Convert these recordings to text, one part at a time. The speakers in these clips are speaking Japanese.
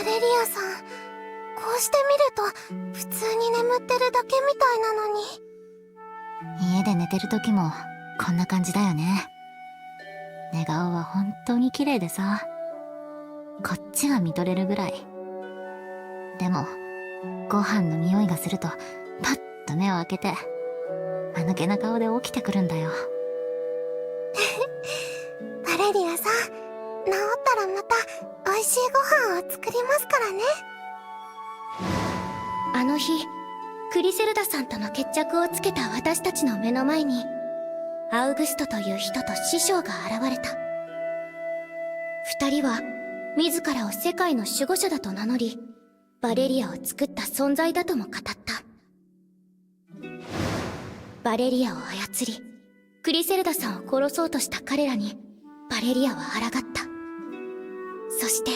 レリアさん、こうして見ると普通に眠ってるだけみたいなのに。家で寝てる時もこんな感じだよね。寝顔は本当に綺麗でさ、こっちが見とれるぐらい。でもご飯の匂いがするとパッと目を開けて間抜けな顔で起きてくるんだよ。バレリアさん、治ったらまた美味しいご飯を作りますからね。あの日、クリセルダさんとの決着をつけた私たちの目の前に、アウグストという人と師匠が現れた。二人は自らを世界の守護者だと名乗り、バレリアを作った存在だとも語った。バレリアを操り、クリセルダさんを殺そうとした彼らに、バレリアは抗った。そして、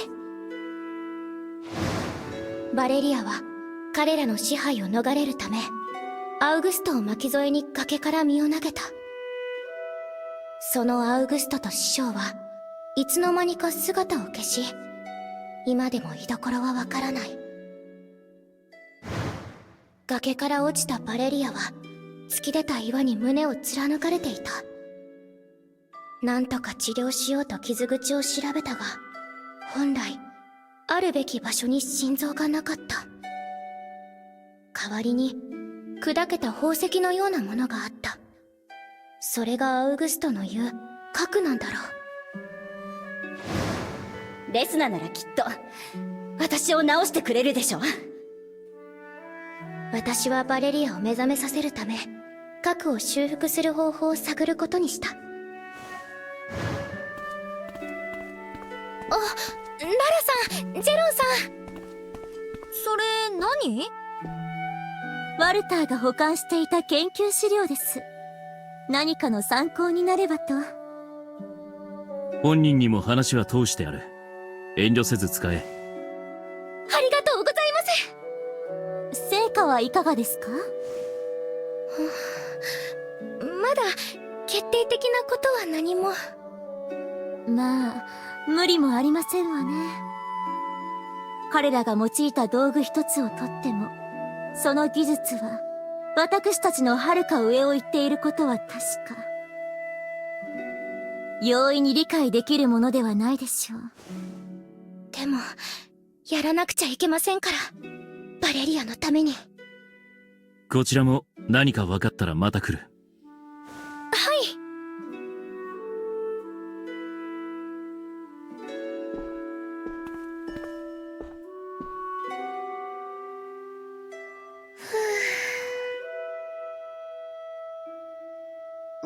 バレリアは彼らの支配を逃れるため、アウグストを巻き添えに崖から身を投げた。そのアウグストと師匠はいつの間にか姿を消し、今でも居所はわからない。崖から落ちたバレリアは突き出た岩に胸を貫かれていた。なんとか治療しようと傷口を調べたが、本来あるべき場所に心臓がなかった。代わりに砕けた宝石のようなものがあった。それがアウグストの言う核なんだろう。レスナならきっと私を治してくれるでしょ。私はバレリアを目覚めさせるため、核を修復する方法を探ることにした。ララさん、ジェロンさん。それ何？ワルターが保管していた研究資料です。何かの参考になればと。本人にも話は通してある。遠慮せず使え。ありがとうございます。成果はいかがですか？まだ決定的なことは何も。まあ、無理もありませんわね。彼らが用いた道具一つをとっても、その技術は私たちの遥か上を行っていることは確か。容易に理解できるものではないでしょう。でも、やらなくちゃいけませんから。バレリアのために。こちらも何か分かったらまた来る。はい。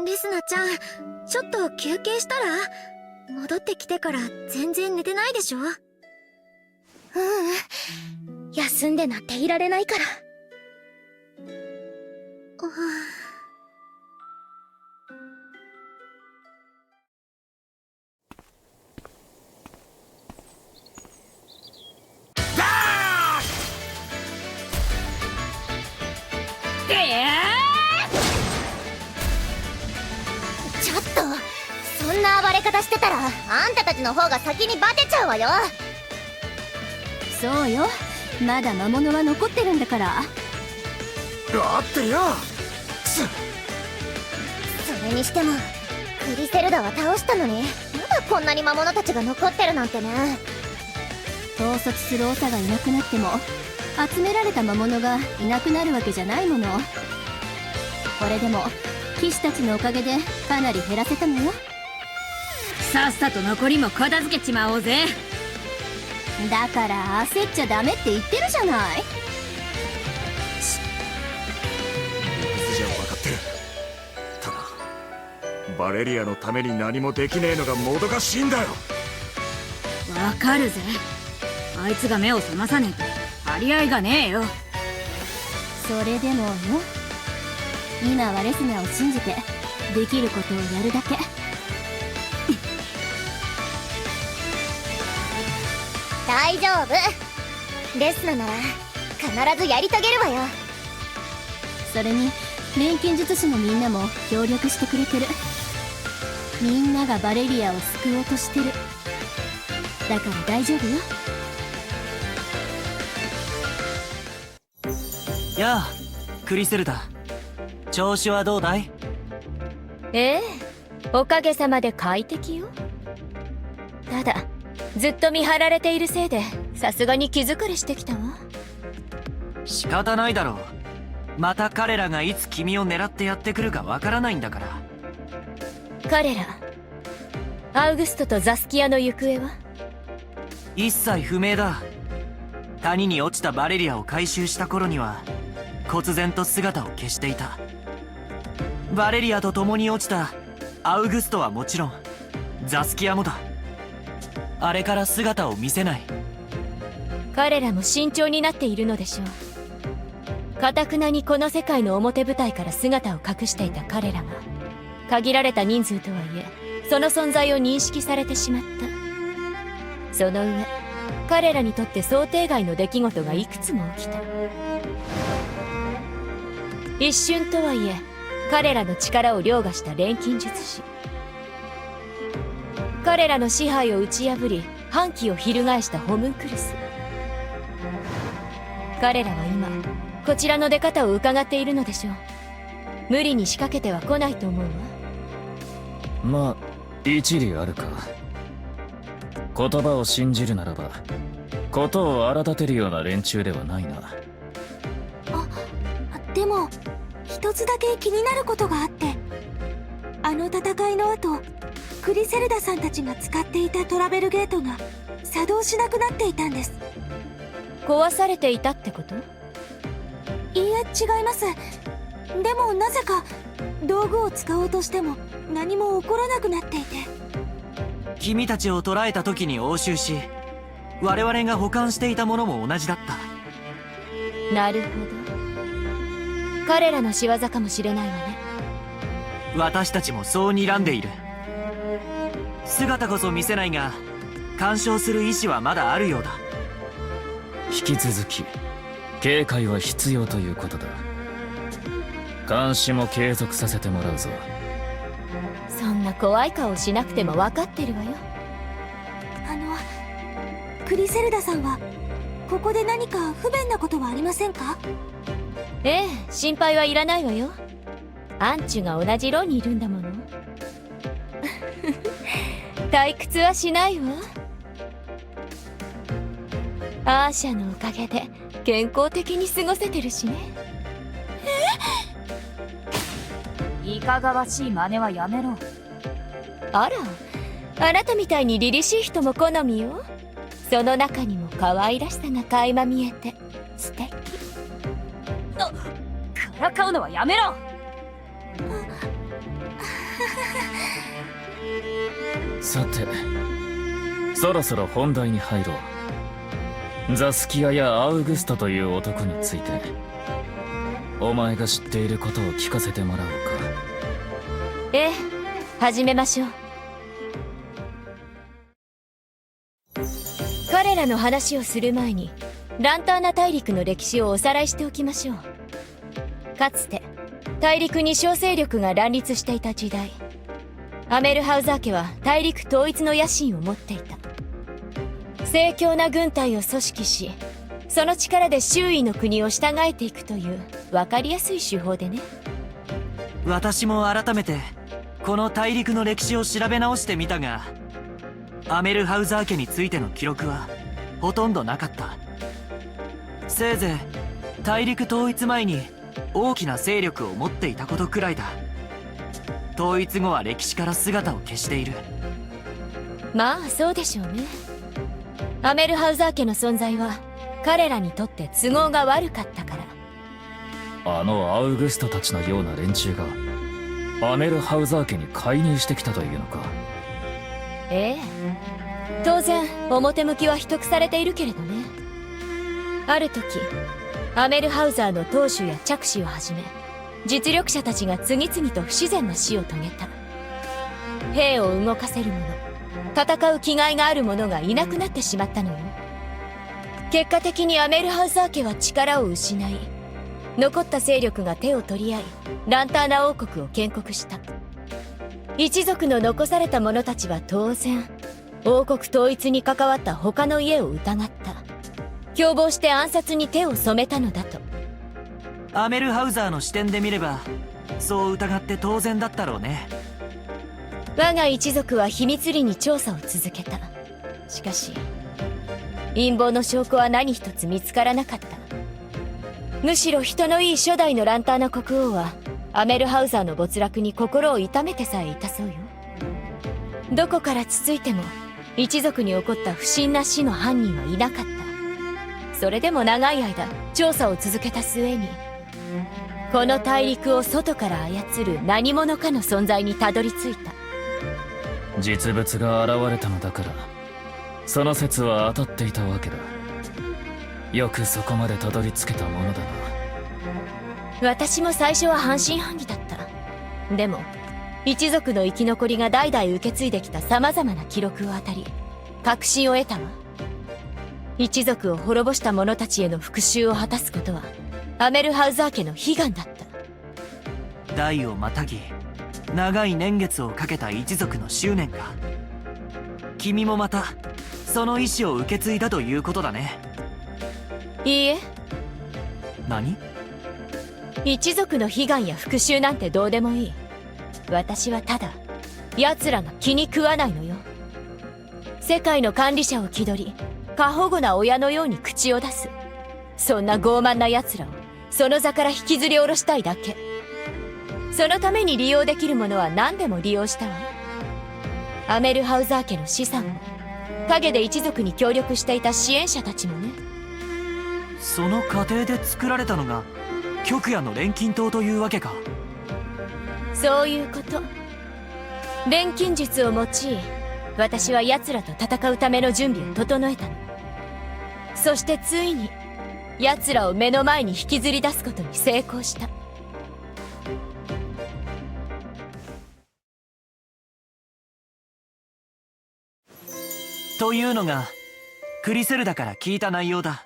リスナちゃん、ちょっと休憩したら？戻ってきてから全然寝てないでしょ？休んでなんていられないから。ちょっと、そんな暴れ方してたらあんたたちの方が先にバテちゃうわよ。そうよ。まだ魔物は残ってるんだから。だってよ。それにしてもクリセルダは倒したのに、まだこんなに魔物たちが残ってるなんてね。統率する長がいなくなっても、集められた魔物がいなくなるわけじゃないもの。これでも騎士たちのおかげでかなり減らせたのよ。さっさと残りも片付けちまおうぜ。だから焦っちゃダメって言ってるじゃない。理じゃ分かってる。ただバレリアのために何もできねえのがもどかしいんだよ。わかるぜ。あいつが目を覚まさねえと張り合いがねえよ。それでもよ、今はレスナーを信じてできることをやるだけ。大丈夫。レスナなら必ずやり遂げるわよ。それに錬金術師のみんなも協力してくれてる。みんながバレリアを救おうとしてる。だから大丈夫よ。やあ、クリセルだ。調子はどうだい？ええ、おかげさまで快適よ。ただずっと見張られているせいでさすがに気疲れしてきたわ。仕方ないだろう。また彼らがいつ君を狙ってやってくるかわからないんだから。彼らアウグストとザスキアの行方は？一切不明だ。谷に落ちたバレリアを回収した頃には忽然と姿を消していた。バレリアと共に落ちたアウグストはもちろんザスキアもだ。あれから姿を見せない。彼らも慎重になっているのでしょう。かたくなにこの世界の表舞台から姿を隠していた彼らが限られた人数とはいえその存在を認識されてしまった。その上彼らにとって想定外の出来事がいくつも起きた。一瞬とはいえ彼らの力を凌駕した錬金術師。彼らの支配を打ち破り反旗を翻したホムンクルス。彼らは今こちらの出方を伺っているのでしょう。無理に仕掛けては来ないと思うわ。まあ一理あるか。言葉を信じるならば事を荒立てるような連中ではないな。でも一つだけ気になることがあって、あの戦いの後クリセルダさんたちが使っていたトラベルゲートが作動しなくなっていたんです。壊されていたってこと？いいえ、違います。でもなぜか道具を使おうとしても何も起こらなくなっていて。君たちを捕らえた時に押収し我々が保管していたものも同じだった。なるほど。彼らの仕業かもしれないわね。私たちもそう睨んでいる。姿こそ見せないが干渉する意志はまだあるようだ。引き続き警戒は必要ということだ。監視も継続させてもらうぞ。そんな怖い顔しなくても分かってるわよ。クリセルダさんはここで何か不便なことはありませんか？ええ、心配はいらないわよ。アンチュが同じ牢にいるんだもの。退屈はしないわ。アーシャのおかげで健康的に過ごせてるしね。いかがわしい真似はやめろ。あら、あなたみたいに凛々しい人も好みよ。その中にも可愛らしさが垣間見えて素敵。からかうのはやめろ。さてそろそろ本題に入ろう。ザスキアやアウグストという男についてお前が知っていることを聞かせてもらおうか。ええ、始めましょう。彼らの話をする前にランターナ大陸の歴史をおさらいしておきましょう。かつて大陸に小勢力が乱立していた時代、アメルハウザー家は大陸統一の野心を持っていた。盛況な軍隊を組織し、その力で周囲の国を従えていくという分かりやすい手法でね。私も改めてこの大陸の歴史を調べ直してみたが、アメルハウザー家についての記録はほとんどなかった。せいぜい大陸統一前に大きな勢力を持っていたことくらいだ。統一後は歴史から姿を消している。まあそうでしょうね。アメルハウザー家の存在は彼らにとって都合が悪かったから。あのアウグストたちのような連中がアメルハウザー家に介入してきたというのか。ええ、当然表向きは秘匿されているけれどね。ある時アメルハウザーの当主や着手をはじめ実力者たちが次々と不自然な死を遂げた。兵を動かせる者、戦う気概がある者がいなくなってしまったのよ。結果的にアメルハウザー家は力を失い、残った勢力が手を取り合いランターナ王国を建国した。一族の残された者たちは当然王国統一に関わった他の家を疑った。共謀して暗殺に手を染めたのだと。アメルハウザーの視点で見ればそう疑って当然だったろうね。我が一族は秘密裏に調査を続けた。しかし陰謀の証拠は何一つ見つからなかった。むしろ人のいい初代のランターナ国王はアメルハウザーの没落に心を痛めてさえいたそうよ。どこからつついても一族に起こった不審な死の犯人はいなかった。それでも長い間調査を続けた末にこの大陸を外から操る何者かの存在にたどり着いた。実物が現れたのだからその説は当たっていたわけだ。よくそこまでたどり着けたものだな。私も最初は半信半疑だった。でも一族の生き残りが代々受け継いできた様々な記録を当たり確信を得たわ。一族を滅ぼした者たちへの復讐を果たすことはアメルハウザー家の悲願だった。代をまたぎ長い年月をかけた一族の執念か。君もまたその意志を受け継いだということだね。いいえ、何？一族の悲願や復讐なんてどうでもいい。私はただ奴らが気に食わないのよ。世界の管理者を気取り過保護な親のように口を出す、そんな傲慢な奴らをその座から引きずり下ろしたいだけ。そのために利用できるものは何でも利用したわ。アメルハウザー家の資産も陰で一族に協力していた支援者たちもね。その過程で作られたのが極夜の錬金塔というわけか。そういうこと。錬金術を用い私は奴らと戦うための準備を整えたの。そしてついに奴らを目の前に引きずり出すことに成功した。というのがクリセルダから聞いた内容だ。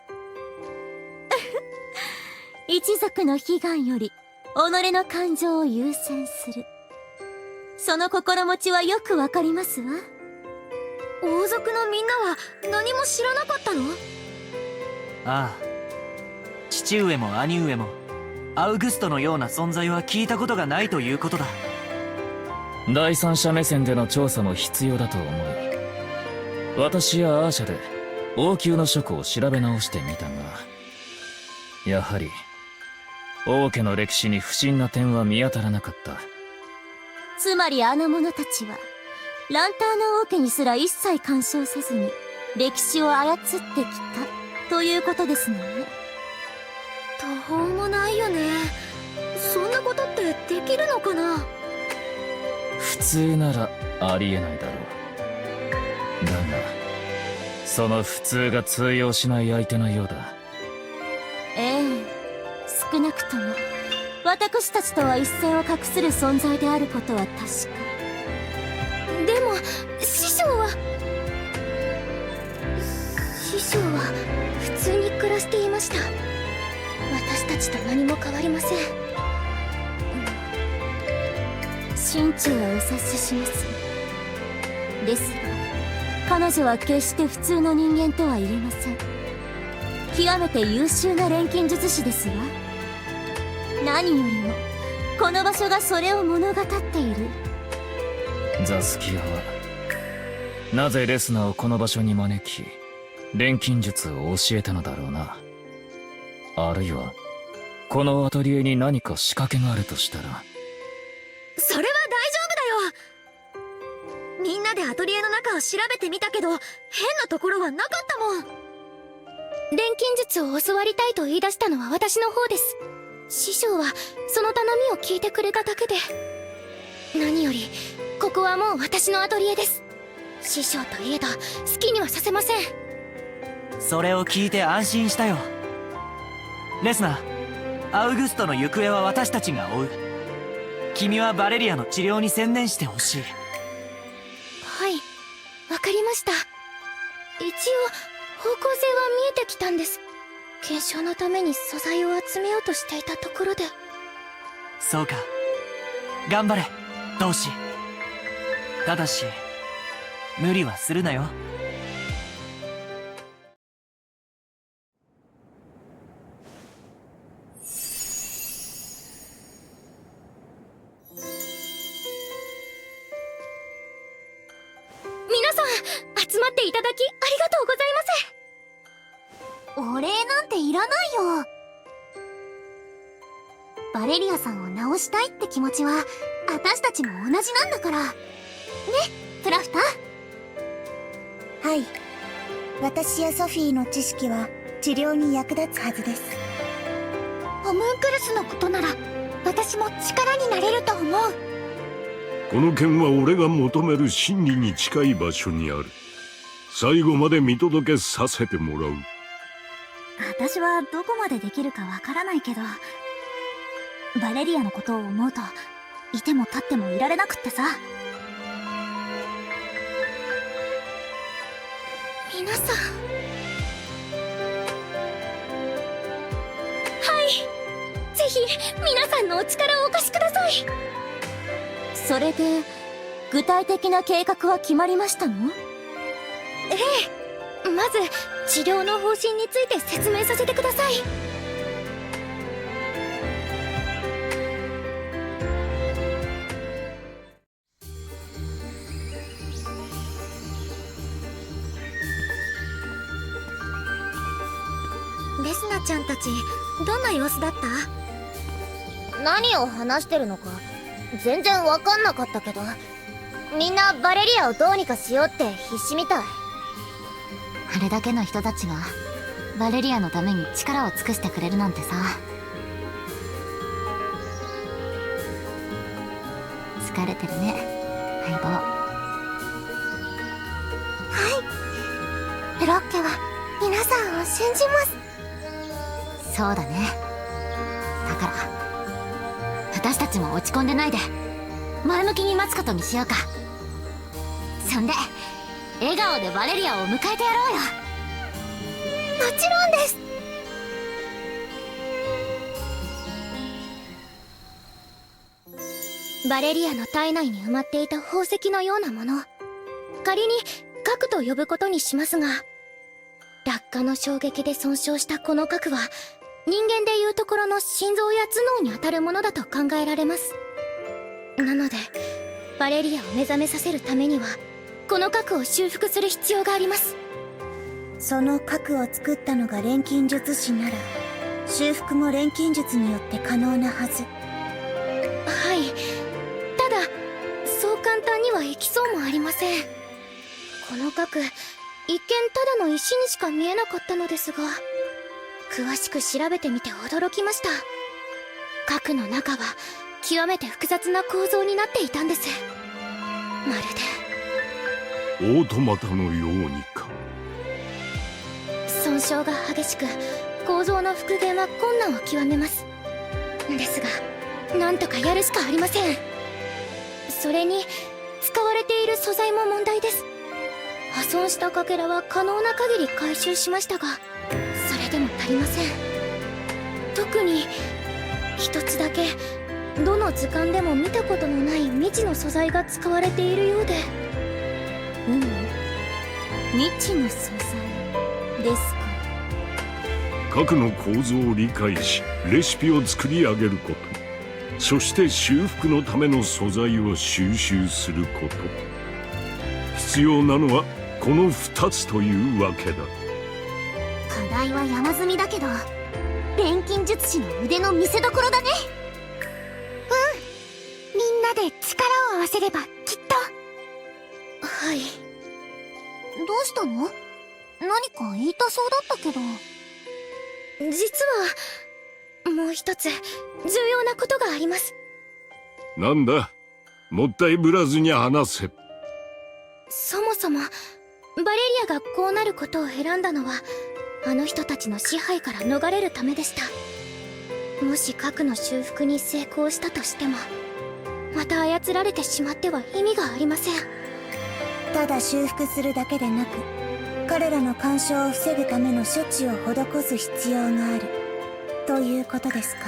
一族の悲願より己の感情を優先する、その心持ちはよくわかりますわ。王族のみんなは何も知らなかったの？ああ、父上も兄上もアウグストのような存在は聞いたことがないということだ。第三者目線での調査も必要だと思い私やアーシャで王宮の書庫を調べ直してみたが、やはり王家の歴史に不審な点は見当たらなかった。つまりあの者たちはランターナ王家にすら一切干渉せずに歴史を操ってきたということですのね。途方もないよね。そんなことってできるのかな？普通ならありえないだろう。だがその普通が通用しない相手のようだ。ええ、少なくとも私たちとは一線を画する存在であることは確か。でも師匠は普通に暮らしていました。私たちと何も変わりません。心中はお察しします。ですが彼女は決して普通の人間とは言えません。極めて優秀な錬金術師ですわ。何よりもこの場所がそれを物語っている。ザスキアはなぜレスナーをこの場所に招き錬金術を教えたのだろうな。あるいはこのアトリエに何か仕掛けがあるとしたら。それは大丈夫だよ。みんなでアトリエの中を調べてみたけど変なところはなかったもん。錬金術を教わりたいと言い出したのは私の方です。師匠はその頼みを聞いてくれただけで。何よりここはもう私のアトリエです。師匠といえど好きにはさせません。それを聞いて安心したよ。レスナー、アウグストの行方は私たちが追う。君はバレリアの治療に専念してほしい。はい、わかりました。一応方向性は見えてきたんです。検証のために素材を集めようとしていたところで。そうか、頑張れ同志。ただし無理はするなよ。さん集まっていただきありがとうございます。お礼なんていらないよ。バレリアさんを直したいって気持ちは私たちも同じなんだからね、プラフタ。はい、私やソフィーの知識は治療に役立つはずです。ホムンクルスのことなら私も力になれると思う。この件は俺が求める真理に近い場所にある。最後まで見届けさせてもらう。私はどこまでできるかわからないけど、バレリアのことを思うといても立ってもいられなくってさ。皆さん、はい、ぜひ皆さんのお力をお貸しください。それで具体的な計画は決まりましたの？ええ、まず治療の方針について説明させてください。レスナちゃんたち、どんな様子だった？何を話してるのか全然わかんなかったけど、みんなバレリアをどうにかしようって必死みたい。あれだけの人たちがバレリアのために力を尽くしてくれるなんてさ。疲れてるね、相棒。はい、ブロッケは皆さんを信じます。そうだね。だから私たちも落ち込んでないで前向きに待つことにしようか。そんで笑顔でバレリアを迎えてやろうよ。もちろんです。バレリアの体内に埋まっていた宝石のようなもの、仮に核と呼ぶことにしますが、落下の衝撃で損傷したこの核は人間でいうところの心臓や頭脳にあたるものだと考えられます。なのでバレリアを目覚めさせるためにはこの核を修復する必要があります。その核を作ったのが錬金術師なら修復も錬金術によって可能なはず。はい、ただそう簡単にはいきそうもありません。この核、一見ただの石にしか見えなかったのですが、詳しく調べてみて驚きました。核の中は極めて複雑な構造になっていたんです。まるでオートマタのようにか。損傷が激しく構造の復元は困難を極めます。ですがなんとかやるしかありません。それに使われている素材も問題です。破損したかけらは可能な限り回収しましたが、それでも足りません。特に一つだけどの図鑑でも見たことのない未知の素材が使われているようで。未知の素材ですか？核の構造を理解しレシピを作り上げること、そして修復のための素材を収集すること。必要なのはこの2つというわけだ。課題は山積みだけど錬金術師の腕の見せ所だね。みんなで力を合わせればきっと。はい。どうしたの？何か言いたそうだったけど。実はもう一つ重要なことがあります。なんだ、もったいぶらずに話せ。そもそもバレリアがこうなることを選んだのはあの人たちの支配から逃れるためでした。もし核の修復に成功したとしてもまた操られてしまっては意味がありません。ただ修復するだけでなく彼らの干渉を防ぐための処置を施す必要があるということですか。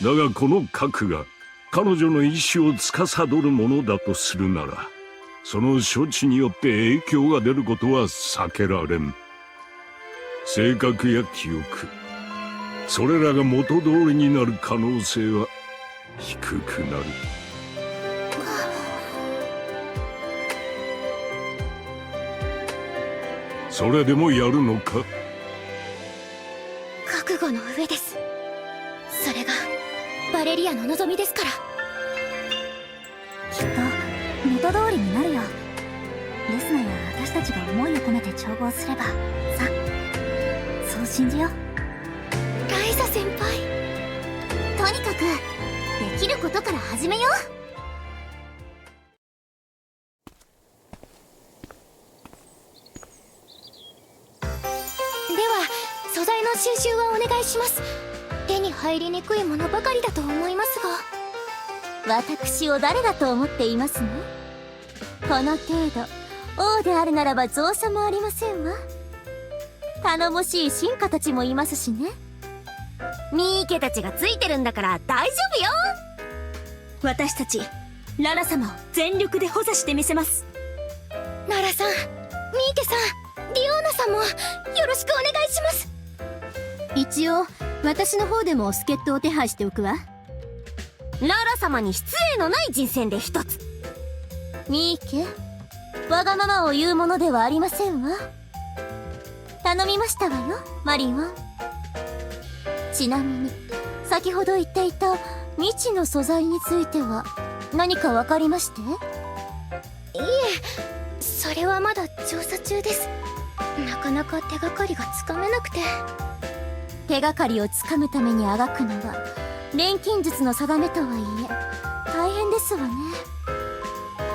だがこの核が彼女の意志を司るものだとするなら、その処置によって影響が出ることは避けられん。性格や記憶、それらが元通りになる可能性は低くなる。それでもやるのか？覚悟の上です。それがバレリアの望みですから。きっと元通りになるよ。レスナや私たちが思いを込めて調合すればさ、そう信じよう。ライザ先輩。とにかくできることから始めよう。では素材の収集はお願いします。手に入りにくいものばかりだと思いますが。私を誰だと思っていますの？この程度王であるならば造作もありませんわ。頼もしい臣下たちもいますしね。ミーケたちがついてるんだから大丈夫よ。私たちララ様を全力で補佐してみせます。ナラさん、ミーケさん、ディオーナさんもよろしくお願いします。一応私の方でも助っ人を手配しておくわ。ララ様に失礼のない人選で一つ。ミーケ、わがままを言うものではありませんわ。頼みましたわよ、マリオン。ちなみに先ほど言っていた未知の素材については何かわかりまして？いえ、それはまだ調査中です。なかなか手がかりがつかめなくて。手がかりをつかむためにあがくのは錬金術の定めとはいえ大変ですわね。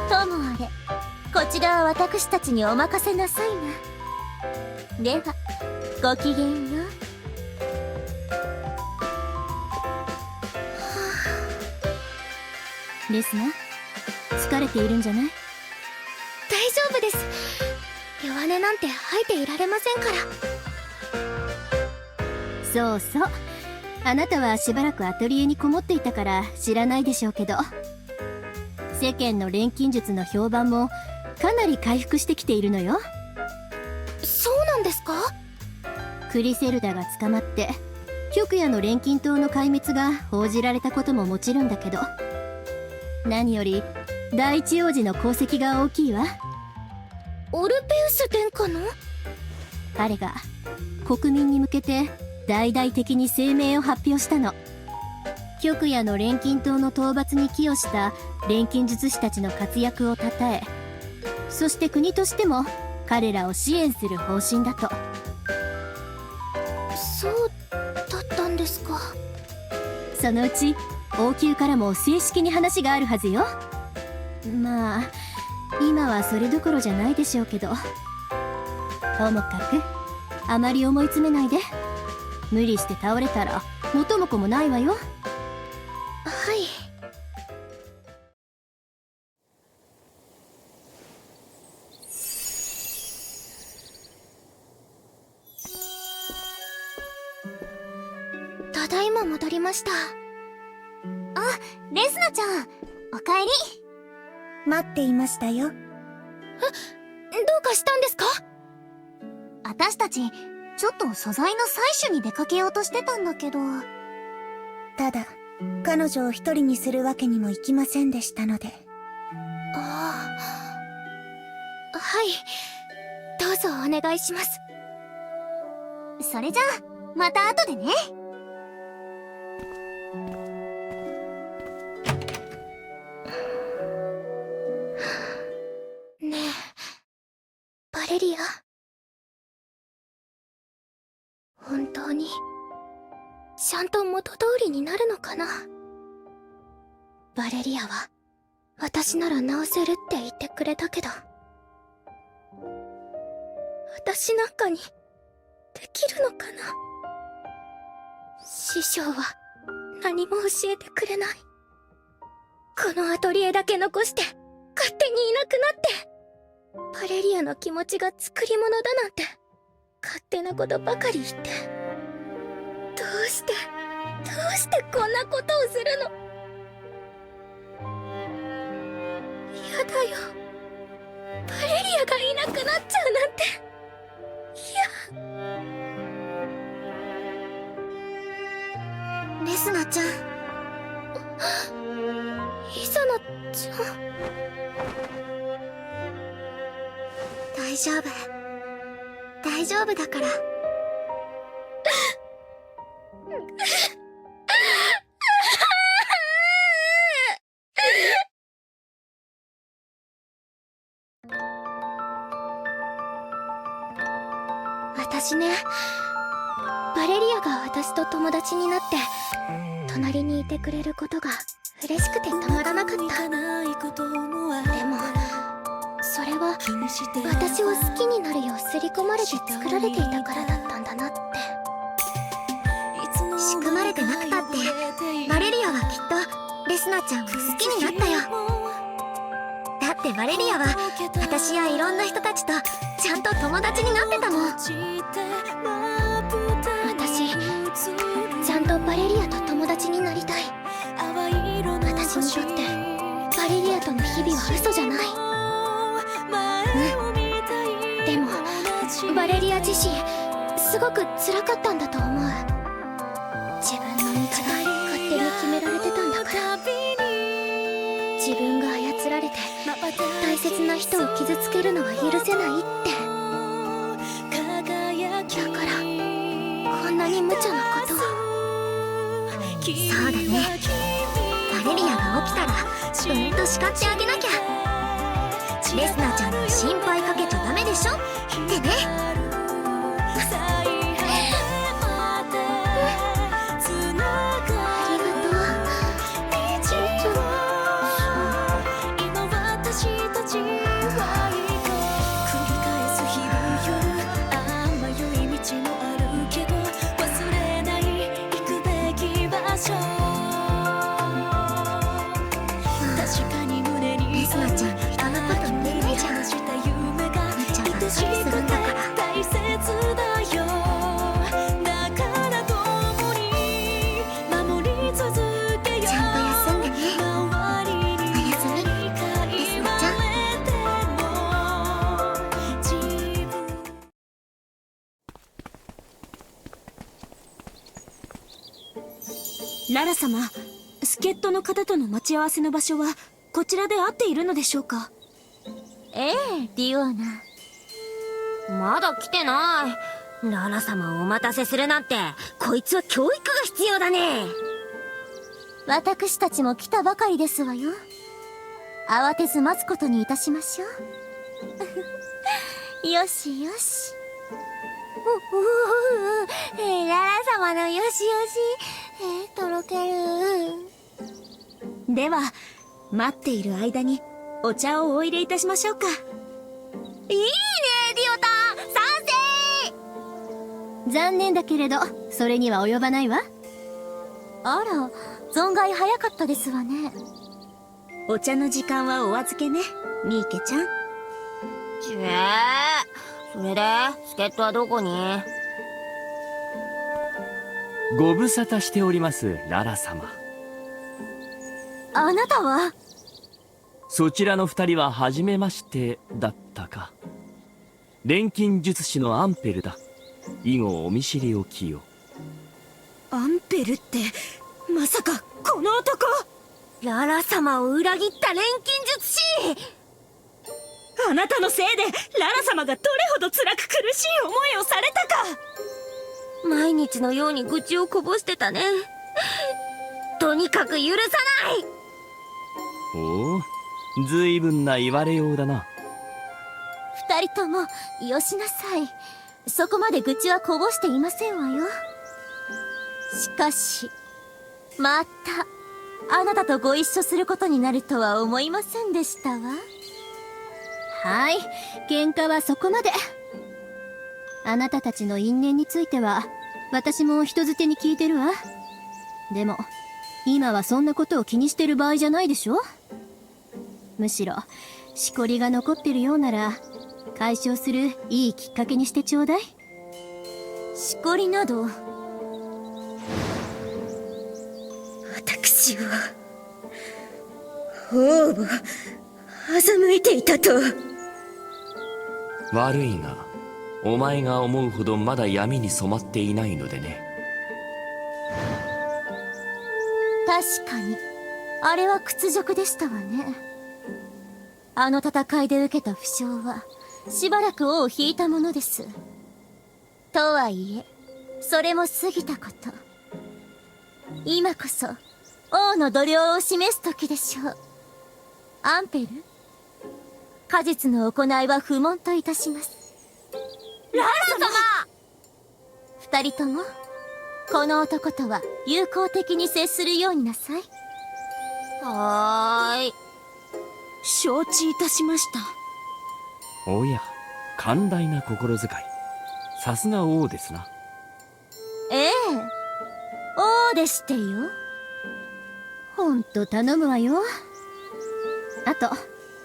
ともあれ、こちらは私たちにお任せなさいな。ではごきげんよう。レスナ、疲れているんじゃない？大丈夫です。弱音なんて吐いていられませんから。そうそう、あなたはしばらくアトリエにこもっていたから知らないでしょうけど、世間の錬金術の評判もかなり回復してきているのよ。そうなんですか？クリセルダが捕まって極夜の錬金塔の壊滅が報じられたことももちろんだけど、何より第一王子の功績が大きいわ。オルペウス殿下の？彼が国民に向けて大々的に声明を発表したの。極夜の錬金塔の討伐に寄与した錬金術師たちの活躍をたたえ、そして国としても彼らを支援する方針だと。そうだったんですか。そのうち王宮からも正式に話があるはずよ。まあ今はそれどころじゃないでしょうけど、ともかくあまり思い詰めないで。無理して倒れたら元も子もないわよ。はい。ただいま戻りました。あ、レスナちゃん、おかえり。待っていましたよ。どうかしたんですか？私たちちょっと素材の採取に出かけようとしてたんだけど。ただ彼女を一人にするわけにもいきませんでしたので。ああ、はい、どうぞお願いします。それじゃあまた後でね。ねえ、バレリア、本当にちゃんと元通りになるのかな。バレリアは私なら直せるって言ってくれたけど、私なんかにできるのかな。師匠は何も教えてくれない。このアトリエだけ残して勝手にいなくなって、バレリアの気持ちが作り物だなんて勝手なことばかり言って、どうしてこんなことをするの。やだよ、バレリアがいなくなっちゃうなんて。レスナちゃん。イザナちゃん。大丈夫。大丈夫だから。私ね、バレリアが私と友達になって隣にいてくれることが嬉しくてたまらなかった。でもそれは私を好きになるよう刷り込まれて作られていたからだったんだなって。仕組まれてなくたってバレリアはきっとレスナちゃんを好きになったよ。だってバレリアは私やいろんな人たちとちゃんと友達になってたもん。私ちゃんとバレリアと友達になりたい。私にとってバレリアとの日々は嘘じゃない。でもバレリア自身すごく辛かったんだと思う。自分の道が勝手に決められてたんだから。自分が操られて大切な人を傷つけるのは許せないって。だからこんなに無茶なことを。そうだね、バレリアが起きたらと叱ってあげなきゃ。レスナちゃんに心配かけちゃダメでしょってね。ララ様、助っ人の方との待ち合わせの場所はこちらで合っているのでしょうか？ええ、ディオーナ。まだ来てない。ララ様をお待たせするなんて、こいつは教育が必要だね。私たちも来たばかりですわよ。慌てず待つことにいたしましょう。よしよし。ララ様のよしよし、とろける。では待っている間にお茶をお入れいたしましょうか。いいね、ディオタ賛成。残念だけれどそれには及ばないわ。あら、存外早かったですわね。お茶の時間はお預けね、ミーケちゃん。それで助っ人はどこに？ご無沙汰しております、ララ様。あなたは？そちらの二人は初めましてだったか。錬金術師のアンペルだ。以後お見知りおきよ。アンペルってまさかこの男？ララ様を裏切った錬金術師。あなたのせいでララ様がどれほど辛く苦しい思いをされたか。毎日のように愚痴をこぼしてたね。とにかく許さない。おお、ずいぶんな言われようだな。二人ともよしなさい。そこまで愚痴はこぼしていませんわよ。しかしまたあなたとご一緒することになるとは思いませんでしたわ。はい、喧嘩はそこまで。あなたたちの因縁については私も人づてに聞いてるわ。でも今はそんなことを気にしてる場合じゃないでしょ。むしろしこりが残ってるようなら解消するいいきっかけにしてちょうだい。しこりなど。私は王を欺いていたと。悪いが、お前が思うほどまだ闇に染まっていないのでね。確かにあれは屈辱でしたわね。あの戦いで受けた負傷はしばらく尾を引いたものです。とはいえそれも過ぎたこと。今こそ王の度量を示す時でしょう。アンペル、果実の行いは不問といたします。ララ様。二人ともこの男とは友好的に接するようになさい。はーい。承知いたしました。おや、寛大な心遣い。さすが王ですな。ええ、王でしてよ。ほんと頼むわよ。あと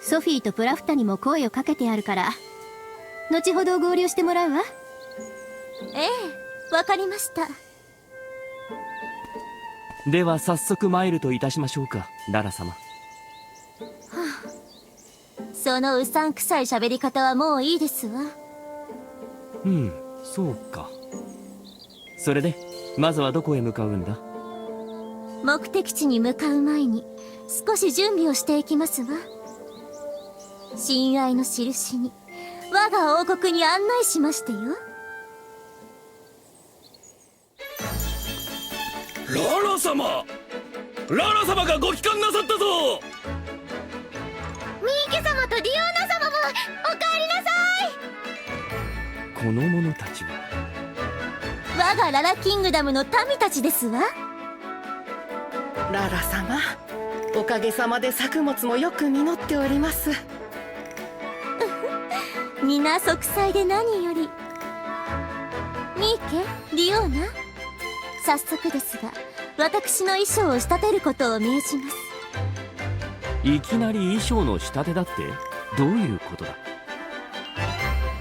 ソフィーとプラフタにも声をかけてあるから後ほど合流してもらうわ。ええ、わかりました。では早速参るといたしましょうか、ララ様。そのうさんくさい喋り方はもういいですわ。そうか。それでまずはどこへ向かうんだ？目的地に向かう前に少し準備をしていきますわ。親愛の印に我が王国に案内しましてよ。ララ様、ララ様がご帰還なさったぞ。ミーケ様とディオーナ様もお帰りなさい。この者たちは我がララキングダムの民たちですわ。ララ様、おかげさまで作物もよく実っております。皆息災で何より。ミーケ、ディオーナ、早速ですが私の衣装を仕立てることを命じます。いきなり衣装の仕立てだって？どういうことだ？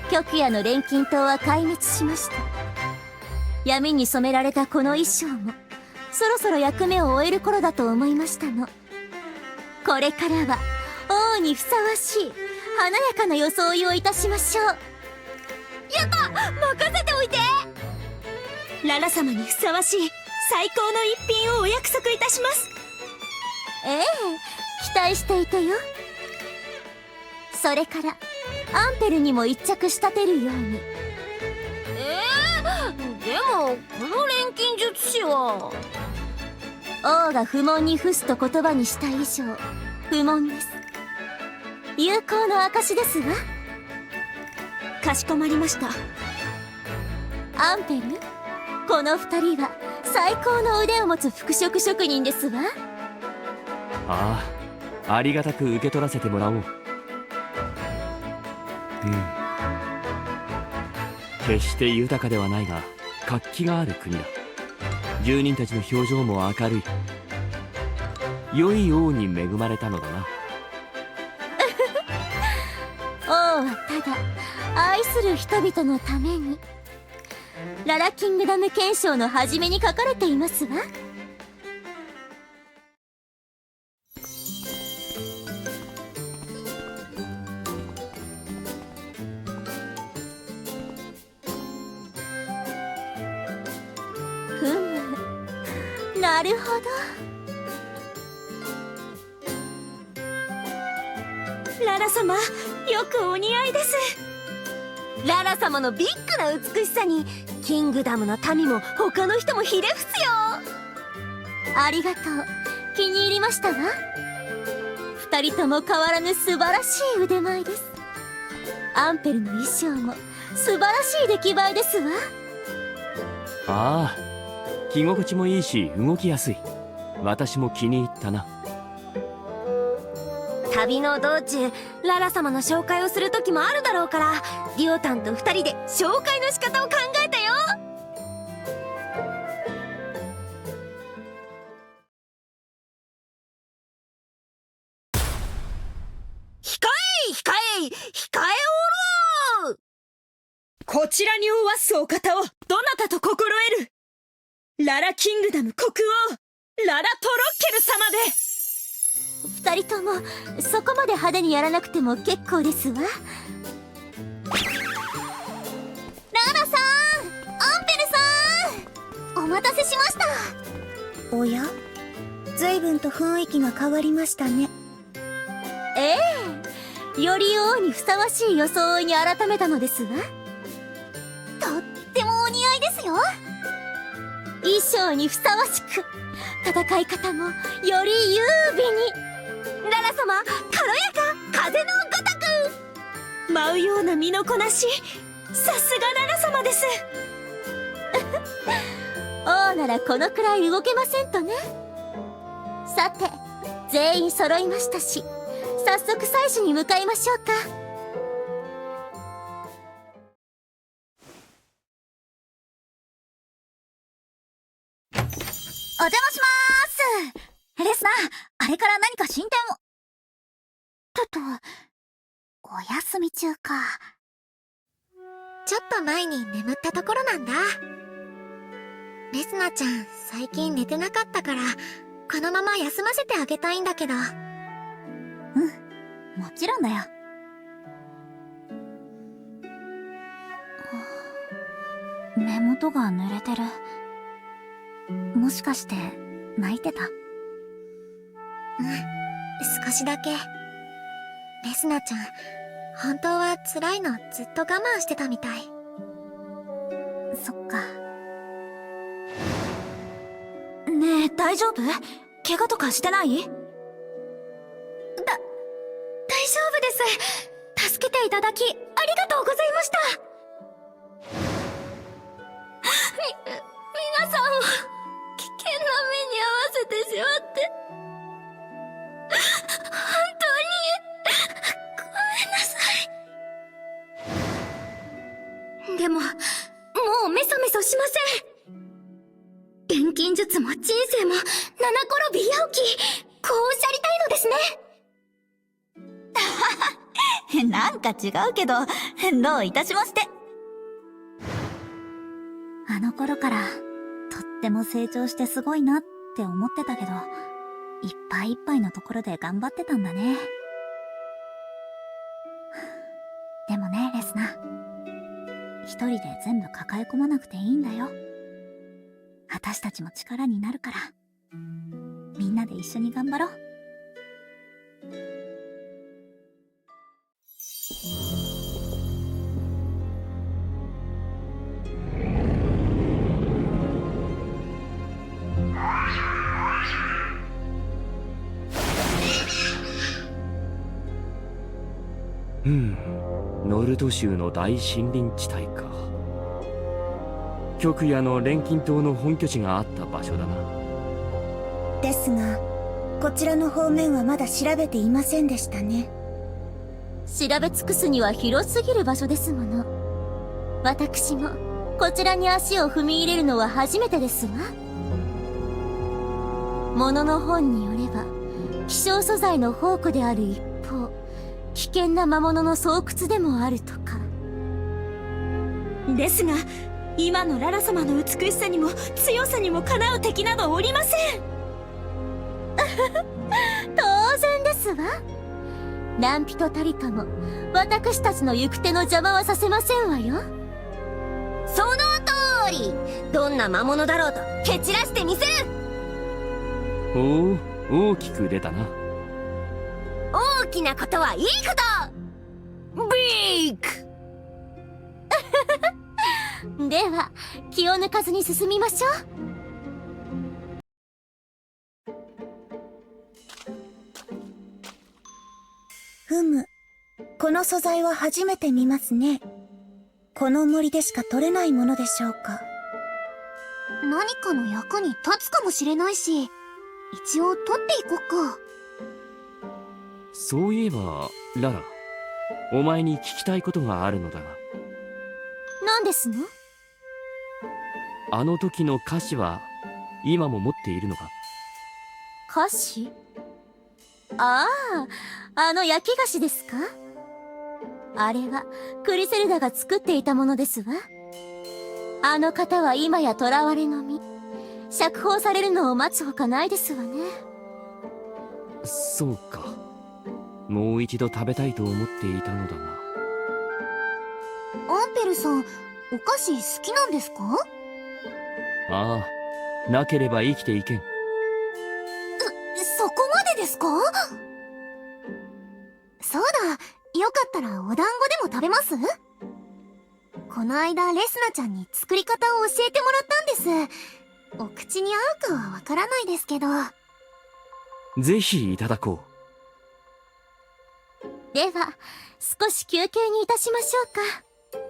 極夜の錬金塔は壊滅しました。闇に染められたこの衣装もそろそろ役目を終える頃だと思いましたの。これからは王にふさわしい華やかな装いをいたしましょう。やった、任せておいて。ララ様にふさわしい最高の一品をお約束いたします。ええ、期待していてよ。それからアンペルにも一着仕立てるように。でもこの錬金術師は。王が不問に付すと言葉にした以上不問です。友好の証ですわ。かしこまりました。アンペル、この二人は最高の腕を持つ服飾職人ですわ。ああ、ありがたく受け取らせてもらおう。決して豊かではないが活気がある国だ。住人たちの表情も明るい。良い王に恵まれたのだな。王はただ愛する人々のために。ララキングダム憲章の初めに書かれていますわ。ふむ、なるほど。ララ様、よくお似合いです。ララ様のビッグな美しさにキングダムの民も他の人もひれ伏すよ。ありがとう、気に入りましたわ。二人とも変わらぬ素晴らしい腕前です。アンペルの衣装も素晴らしい出来栄えですわ。ああ、着心地もいいし動きやすい。私も気に入ったな。旅の道中ララ様の紹介をする時もあるだろうから、ディオタンと二人で紹介の仕方を考えたよ。控えおろう。こちらにおわすお方をどなたと心得る。ララキングダム国王ララトロッケル様で。二人ともそこまで派手にやらなくても結構ですわ。ララさん、アンペルさん、お待たせしました。おや、随分と雰囲気が変わりましたね。ええ、より王にふさわしい装いに改めたのですわ。とってもおよ。衣装にふさわしく、戦い方もより優美に。ララ様、軽やか、風のごとく。舞うような身のこなし、さすがララ様です。王ならこのくらい動けませんとね。さて、全員揃いましたし、早速採取に向かいましょうか。お邪魔しまーす。レスナー、あれから何か進展を。お休み中か。ちょっと前に眠ったところなんだ。レスナちゃん、最近寝てなかったから、このまま休ませてあげたいんだけど。もちろんだよ。目元が濡れてる。もしかして泣いてた？少しだけ。レスナちゃん、本当は辛いのずっと我慢してたみたい。そっか。ねえ、大丈夫？怪我とかしてない？大丈夫です。助けていただき、ありがとうございました。皆さんを危険な目に遭わせてしまって、本当にごめんなさい。でも、もうメソメソしません。錬金術も人生も七転び八起き、こうおっしゃりたいのですね。なんか違うけど、どういたしまして。あの頃から、とっても成長してすごいなって思ってたけど、いっぱいいっぱいのところで頑張ってたんだね。でもね、レスナ。一人で全部抱え込まなくていいんだよ。私たちも力になるから。みんなで一緒に頑張ろう。ノルト州の大森林地帯か。極夜の錬金塔の本拠地があった場所だな。ですが、こちらの方面はまだ調べていませんでしたね。調べ尽くすには広すぎる場所ですもの。私もこちらに足を踏み入れるのは初めてですわ。物の本によれば、希少素材の宝庫である一方、危険な魔物の巣窟でもあるとか。ですが、今のララ様の美しさにも強さにもかなう敵などおりません。当然ですわ。何人たりとも私たちの行く手の邪魔はさせませんわよ。その通り。どんな魔物だろうと蹴散らしてみせる。おお、大きく出たな。大きなことはいいこと。ビッグ。では気を抜かずに進みましょう。ふむ、この素材は初めて見ますね。この森でしか取れないものでしょうか。何かの役に立つかもしれないし、一応取っていこっか。そういえばララ、お前に聞きたいことがあるのだが。何ですの？あの時の菓子は今も持っているのか？菓子？ああ、あの焼き菓子ですか？あれはクリセルダが作っていたものですわ。あの方は今や囚われの身、釈放されるのを待つほかないですわね。そうか。もう一度食べたいと思っていたのだが。アンペルさん、お菓子好きなんですか？ああ、なければ生きていけん。そこまでですか？そうだ、よかったらお団子でも食べます？この間レスナちゃんに作り方を教えてもらったんです。お口に合うかはわからないですけど。ぜひいただこでは少し休憩にいたしましょうか。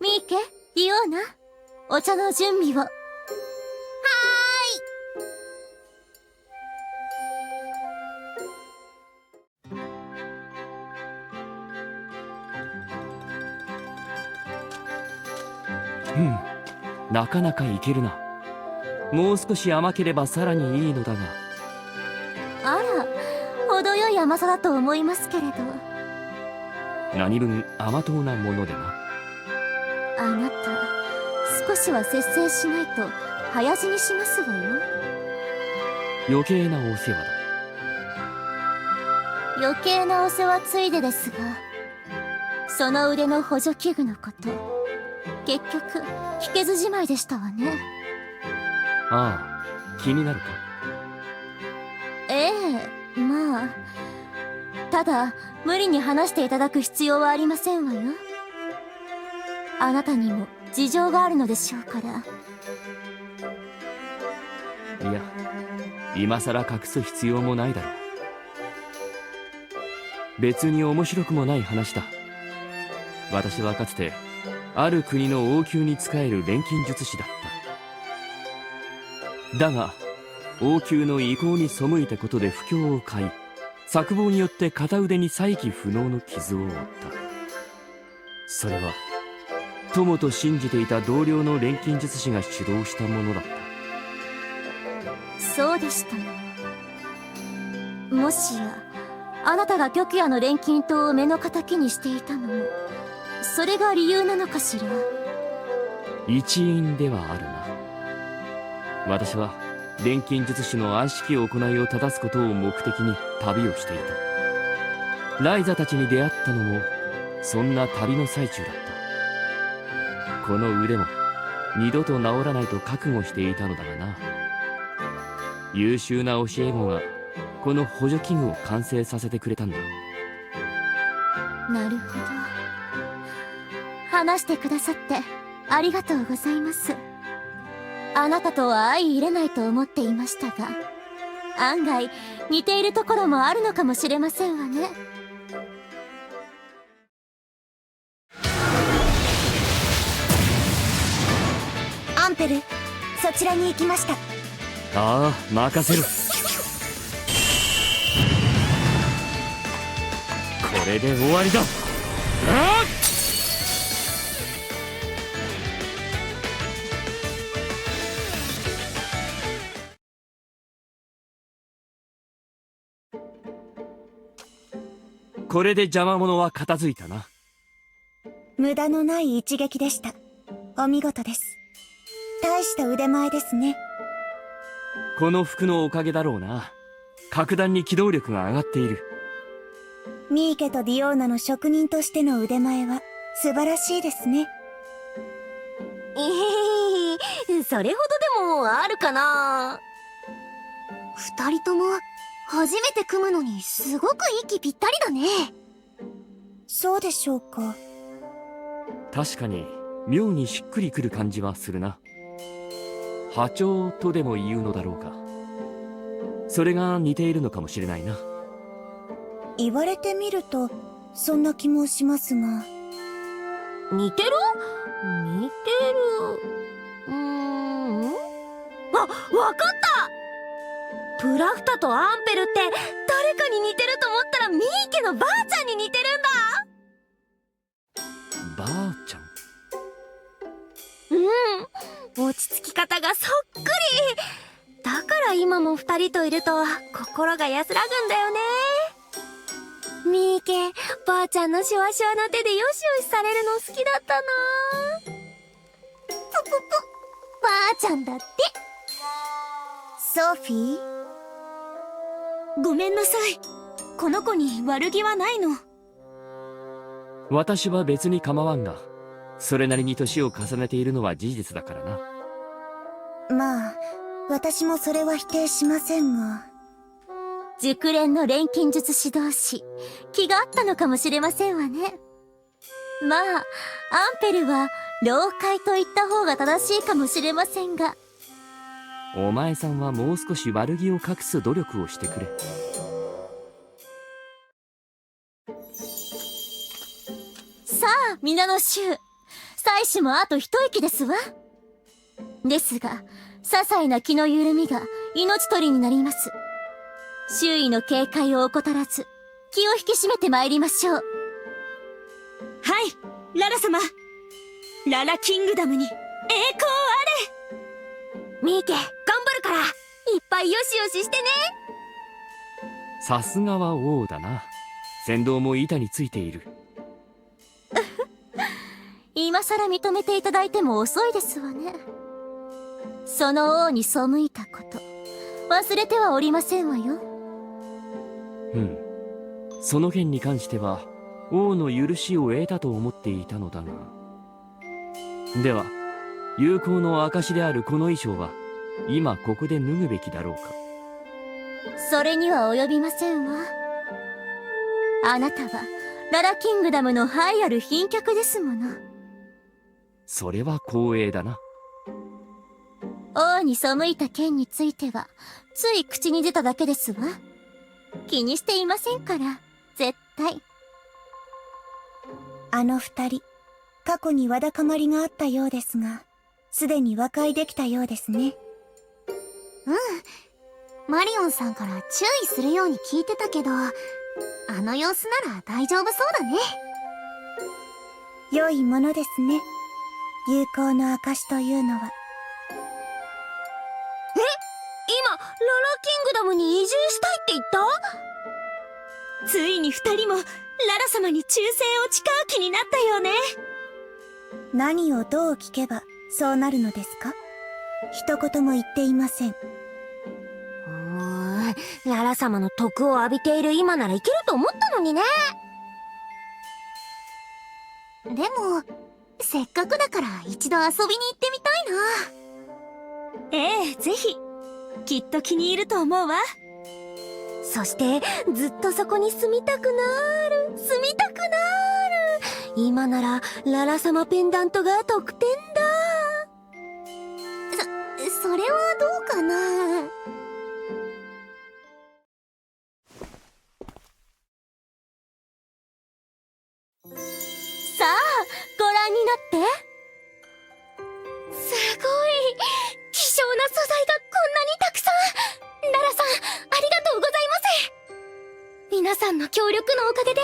ミーケ、ディオーナ、お茶の準備を。はう。なかなかいけるな。もう少し甘ければさらにいいのだが。あら、程よい甘さだと思いますけれど。何分甘党なものでな。あなた、少しは節制しないと早死にしますわよ。余計なお世話だ。余計なお世話ついでですが、その腕の補助器具のこと、結局引けずじまいでしたわね。ああ、気になるか。ええ、まあ。ただ、無理に話していただく必要はありませんわよ。あなたにも事情があるのでしょうから。いや、今さら隠す必要もないだろう。別に面白くもない話だ。私はかつてある国の王宮に仕える錬金術師だった。だが王宮の意向に背いたことで不況を買い、策謀によって片腕に再起不能の傷を負った。それは友と信じていた同僚の錬金術師が主導したものだった。そうでしたの。もしやあなたが玉夜の錬金塔を目の敵にしていたのもそれが理由なのかしら。一因ではあるな。私は錬金術師の悪しき行いを正すことを目的に旅をしていた。ライザたちに出会ったのもそんな旅の最中だった。この腕も二度と治らないと覚悟していたのだがな。優秀な教え子がこの補助器具を完成させてくれたんだ。なるほど。話してくださってありがとうございます。あなたとは相入れないと思っていましたが、案外似ているところもあるのかもしれませんわね。アンペル、そちらに行きました。ああ、任せろ。これで終わりだ。これで邪魔者は片付いたな。無駄のない一撃でした。お見事です。大した腕前ですね。この服のおかげだろうな。格段に機動力が上がっている。ミーケとディオーナの職人としての腕前は素晴らしいですね。それほどでもあるかな。二人とも初めて組むのにすごく息ぴったりだね。そうでしょうか。確かに妙にしっくりくる感じはするな。波長とでも言うのだろうか。それが似ているのかもしれないな。言われてみるとそんな気もしますが。似てる？似てる。あ、わかった。プラフタとアンペルって誰かに似てると思ったらミーケのばあちゃんに似てるんだ。ばあちゃん？落ち着き方がそっくり。だから今も二人といると心が安らぐんだよね。ミーケ、ばあちゃんのシュワシュワな手でよしよしされるの好きだったな。ばあちゃんだって。ソフィー？ごめんなさい。この子に悪気はないの。私は別に構わんが、それなりに年を重ねているのは事実だからな。まあ、私もそれは否定しませんが。熟練の錬金術師同士、気があったのかもしれませんわね。まあ、アンペルは老快と言った方が正しいかもしれませんが。お前さんはもう少し悪気を隠す努力をしてくれ。さあ皆の衆、妻子もあと一息ですわ。ですが些細な気の緩みが命取りになります。周囲の警戒を怠らず気を引き締めてまいりましょう。はい、ララ様。ララキングダムに栄光あれ。ミーケ、頑張るからいっぱいよしよししてね。さすがは王だな。先導も板についている。今さら認めていただいても遅いですわね。その王に背いたこと忘れてはおりませんわよ。その件に関しては王の許しを得たと思っていたのだが。では友好の証であるこの衣装は今ここで脱ぐべきだろうか。それには及びませんわ。あなたはララキングダムの栄えある賓客ですもの。それは光栄だな。王に背いた件についてはつい口に出ただけですわ。気にしていませんから絶対。あの二人、過去にわだかまりがあったようですが、すでに和解できたようですね。マリオンさんから注意するように聞いてたけど、あの様子なら大丈夫そうだね。良いものですね。友好の証というのは。今、ララキングダムに移住したいって言った？ついに二人もララ様に忠誠を誓う気になったようね。何をどう聞けばそうなるのですか？一言も言っていません。ララ様の徳を浴びている今ならいけると思ったのにね。でもせっかくだから一度遊びに行ってみたいな。ええ、ぜひ。きっと気に入ると思うわ。そしてずっとそこに住みたくなる。今ならララ様ペンダントが特典だ。それはどうかな。さあご覧になって。すごい希少な素材がこんなにたくさん。ララさん、ありがとうございます。皆さんの協力のおかげで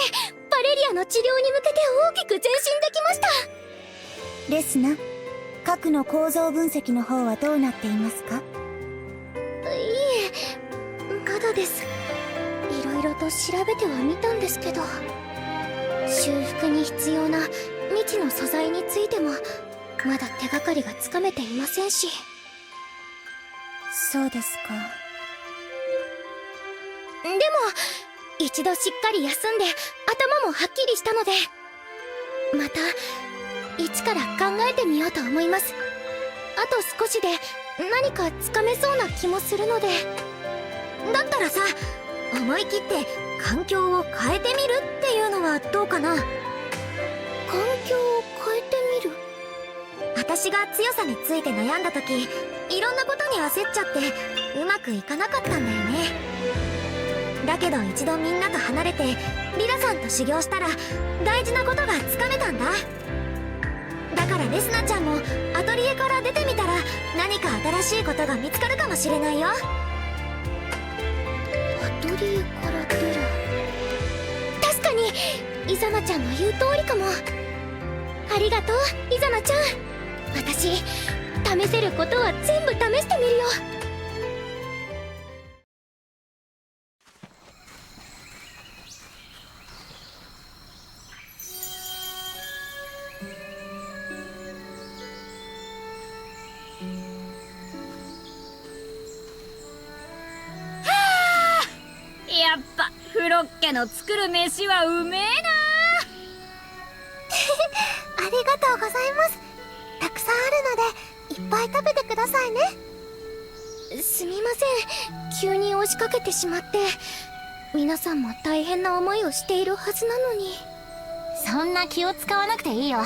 バレリアの治療に向けて大きく前進できました。レスナ、核の構造分析の方はどうなっていますか？いえ、まだです。いろいろと調べてはみたんですけど、修復に必要な未知の素材についてもまだ手がかりがつかめていませんし。そうですか。でも一度しっかり休んで頭もはっきりしたので、また一から考えてみようと思います。あと少しで何かつかめそうな気もするので。だったらさ、思い切って環境を変えてみるっていうのはどうかな。環境を変えてみる？私が強さについて悩んだ時、いろんなことに焦っちゃってうまくいかなかったんだよね。だけど一度みんなと離れてリラさんと修行したら大事なことがつかめたんだ。だからレスナちゃんもアトリエから出てみたら何か新しいことが見つかるかもしれないよ。アトリエから出る。確かにイザナちゃんの言う通りかも。ありがとうイザナちゃん。私試せることは全部試してみるよ。やっぱフロッケの作る飯はうめえな。ありがとうございます。たくさんあるのでいっぱい食べてくださいね。すみません、急に押しかけてしまって。皆さんも大変な思いをしているはずなのに。そんな気を使わなくていいよ。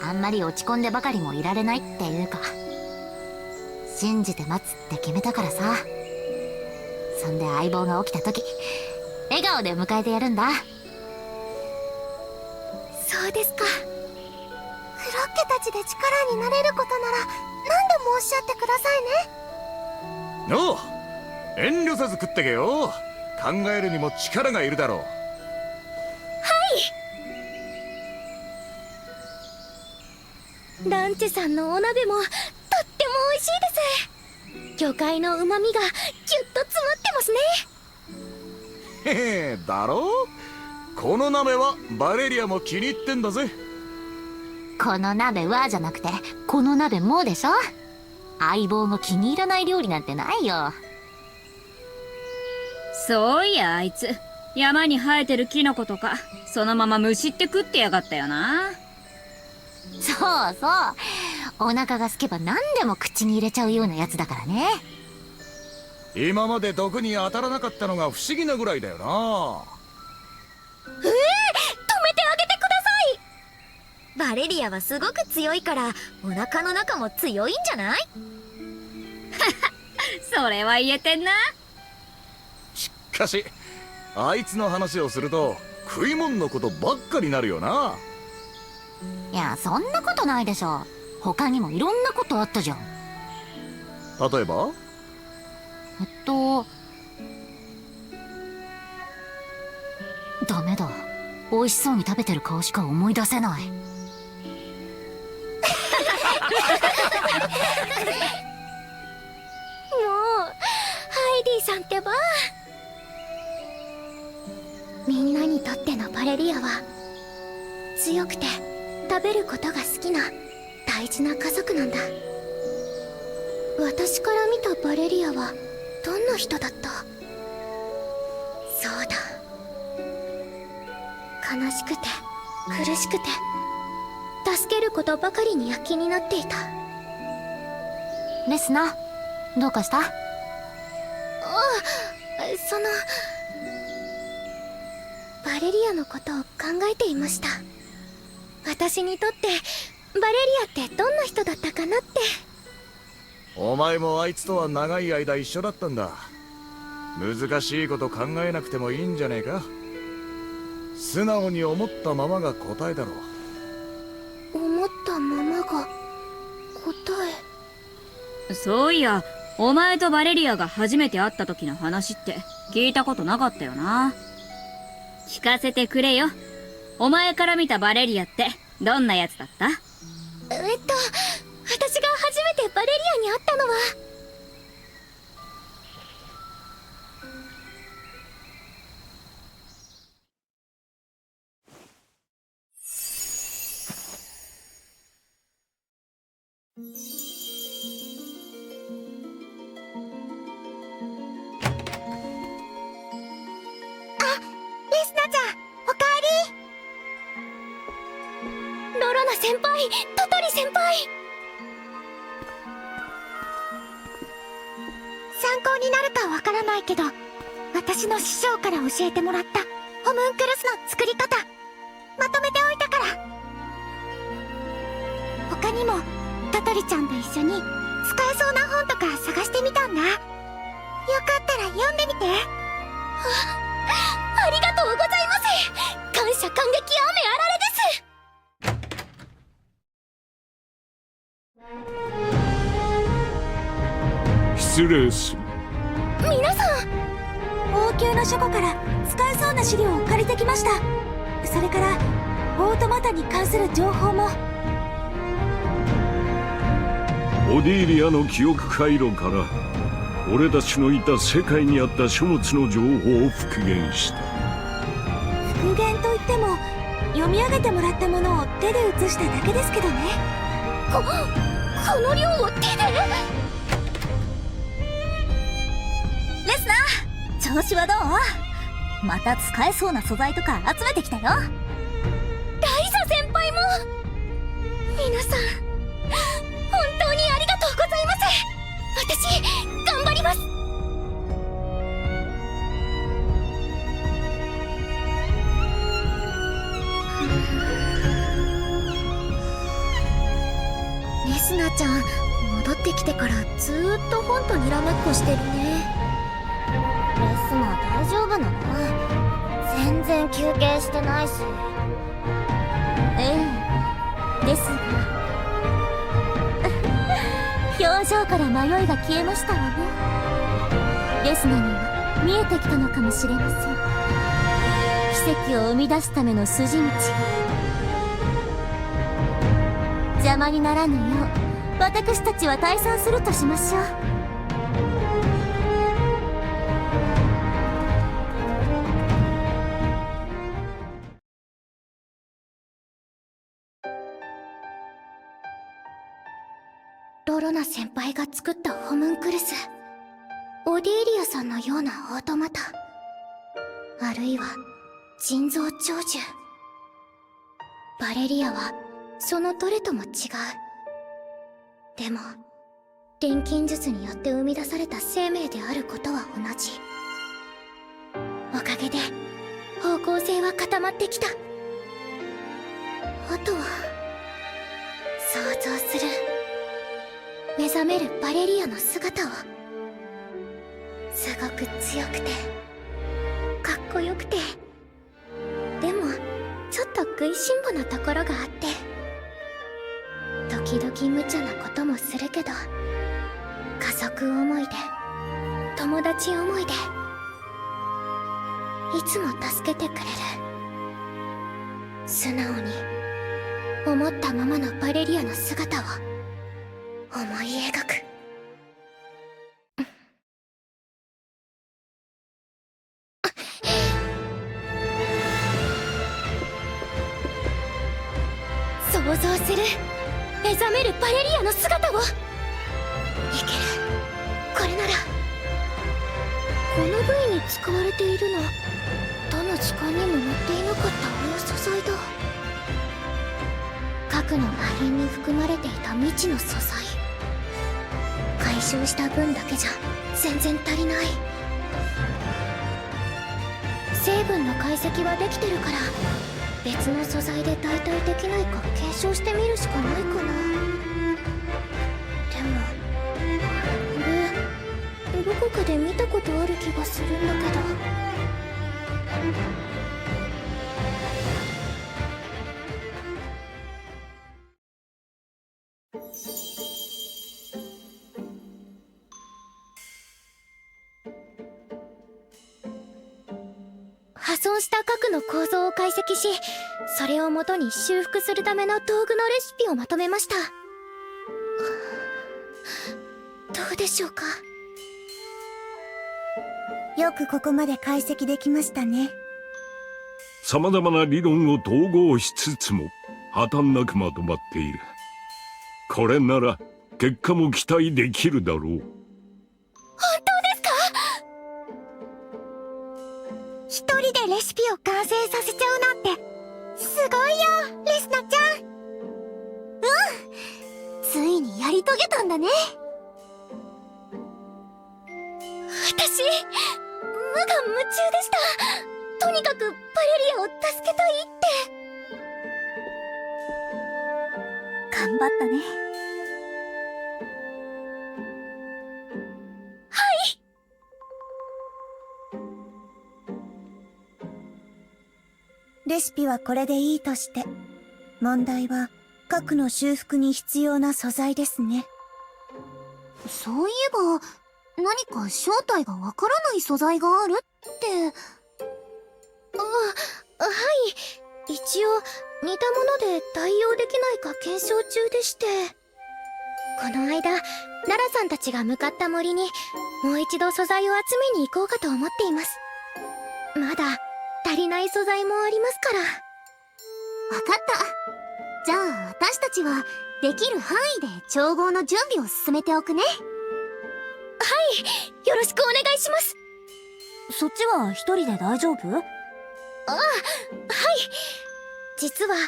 あんまり落ち込んでばかりもいられないっていうか、信じて待つって決めたからさ。そんで相棒が起きた時、笑顔で迎えてやるんだ。そうですか。クロッケたちで力になれることなら何でもおっしゃってくださいね。おう、遠慮せず食ってけよ。考えるにも力がいるだろう。ランチェさんのお鍋もとっても美味しいです。魚介の旨味がギュッと詰まってますね。へへ、だろう。この鍋はバレリアも気に入ってんだぜ。この鍋はじゃなくて、この鍋もでしょ。相棒が気に入らない料理なんてないよ。そういや、あいつ山に生えてるキノコとかそのままむしって食ってやがったよな。そうそう、お腹が空けば何でも口に入れちゃうようなやつだからね。今まで毒に当たらなかったのが不思議なぐらいだよな。止めてあげてください。バレリアはすごく強いからお腹の中も強いんじゃない？それは言えてんな。しかしあいつの話をすると食い物のことばっかりなるよな。いや、そんなことないでしょ。他にもいろんなことあったじゃん。例えば？ダメだ。美味しそうに食べてる顔しか思い出せない。もうハイディさんってば。みんなにとってのバレリアは強くて食べることが好きな大事な家族なんだ。私から見たバレリアはどんな人だった？そうだ、悲しくて苦しくて助けることばかりに躍起になっていた。レスナ、どうかした？バレリアのことを考えていました。私にとってバレリアってどんな人だったかなって。お前もあいつとは長い間一緒だったんだ。難しいこと考えなくてもいいんじゃねえか。素直に思ったままが答えだろう。思ったままが答え。そういや、お前とバレリアが初めて会った時の話って聞いたことなかったよな。聞かせてくれよ。お前から見たバレリアってどんなやつだった？私が初めてバレリアに会ったのはレスナちゃん、おかえり。ロロナ先輩、トトリ先輩。参考になるかわからないけど、私の師匠から教えてもらったホムンクルスの作り方まとめておいたから。他にもトトリちゃんと一緒に使えそうな本とか探してみたんだ。よかったら読んでみて。ありがとうございます。感謝感激雨あられです。失礼する。皆さん、王宮の書庫から使えそうな資料を借りてきました。それからオートマタに関する情報も。オディーリアの記憶回路から俺たちのいた世界にあった書物の情報を復元した。復元といっても読み上げてもらったものを手で写しただけですけどね。この量を手で？レスナー、調子はどう？また使えそうな素材とか集めてきたよ。ライザ先輩も。皆さん、本当にありがとうございます。私、頑張ります。スナちゃん戻ってきてからずーっと本とにらめっこしてるね。レスナ大丈夫なの？全然休憩してないし。ですが表情から迷いが消えましたわね。レスナには見えてきたのかもしれません。奇跡を生み出すための筋道が。邪魔にならぬよう私たちは退散するとしましょう。ロロナ先輩が作ったホムンクルス、オディーリアさんのようなオートマタ、あるいは人造長寿。バレリアはそのどれとも違う。でも錬金術によって生み出された生命であることは同じ。おかげで方向性は固まってきた。あとは想像する。目覚めるバレリアの姿を。すごく強くてかっこよくて、でもちょっと食いしん坊なところがあって、時々無茶なこともするけど、家族思いで友達思いでいつも助けてくれる。素直に思ったままのバレリアの姿を思い描く。想像する。目覚めるバレリアの姿を。いける。これなら。この部位に使われているの、どの時間にも載っていなかったあの素材だ。核の破片に含まれていた未知の素材。回収した分だけじゃ全然足りない。成分の解析はできてるから、別の素材で代替できないか検証してみるしかないかな。でもこれどこかで見たことある気がするんだけど。破損した核の構造を解析し、それをもとに修復するための道具のレシピをまとめました。どうでしょうか。よくここまで解析できましたね。様々な理論を統合しつつも破綻なくまとまっている。これなら結果も期待できるだろう。本当ですか？一人でレシピを完成させちゃうなんてすごいよ、レスナちゃん。ついにやり遂げたんだね。私無我夢中でした。とにかくバレリアを助けたいって。頑張ったね。はい。レシピはこれでいいとして、問題は核の修復に必要な素材ですね。そういえば何か正体がわからない素材があるって。はい。一応似たもので代用できないか検証中でして。この間ララさんたちが向かった森にもう一度素材を集めに行こうかと思っています。まだ足りない素材もありますから。わかった。じゃあ私たちはできる範囲で調合の準備を進めておくね。はい、よろしくお願いします。そっちは一人で大丈夫？はい。実はある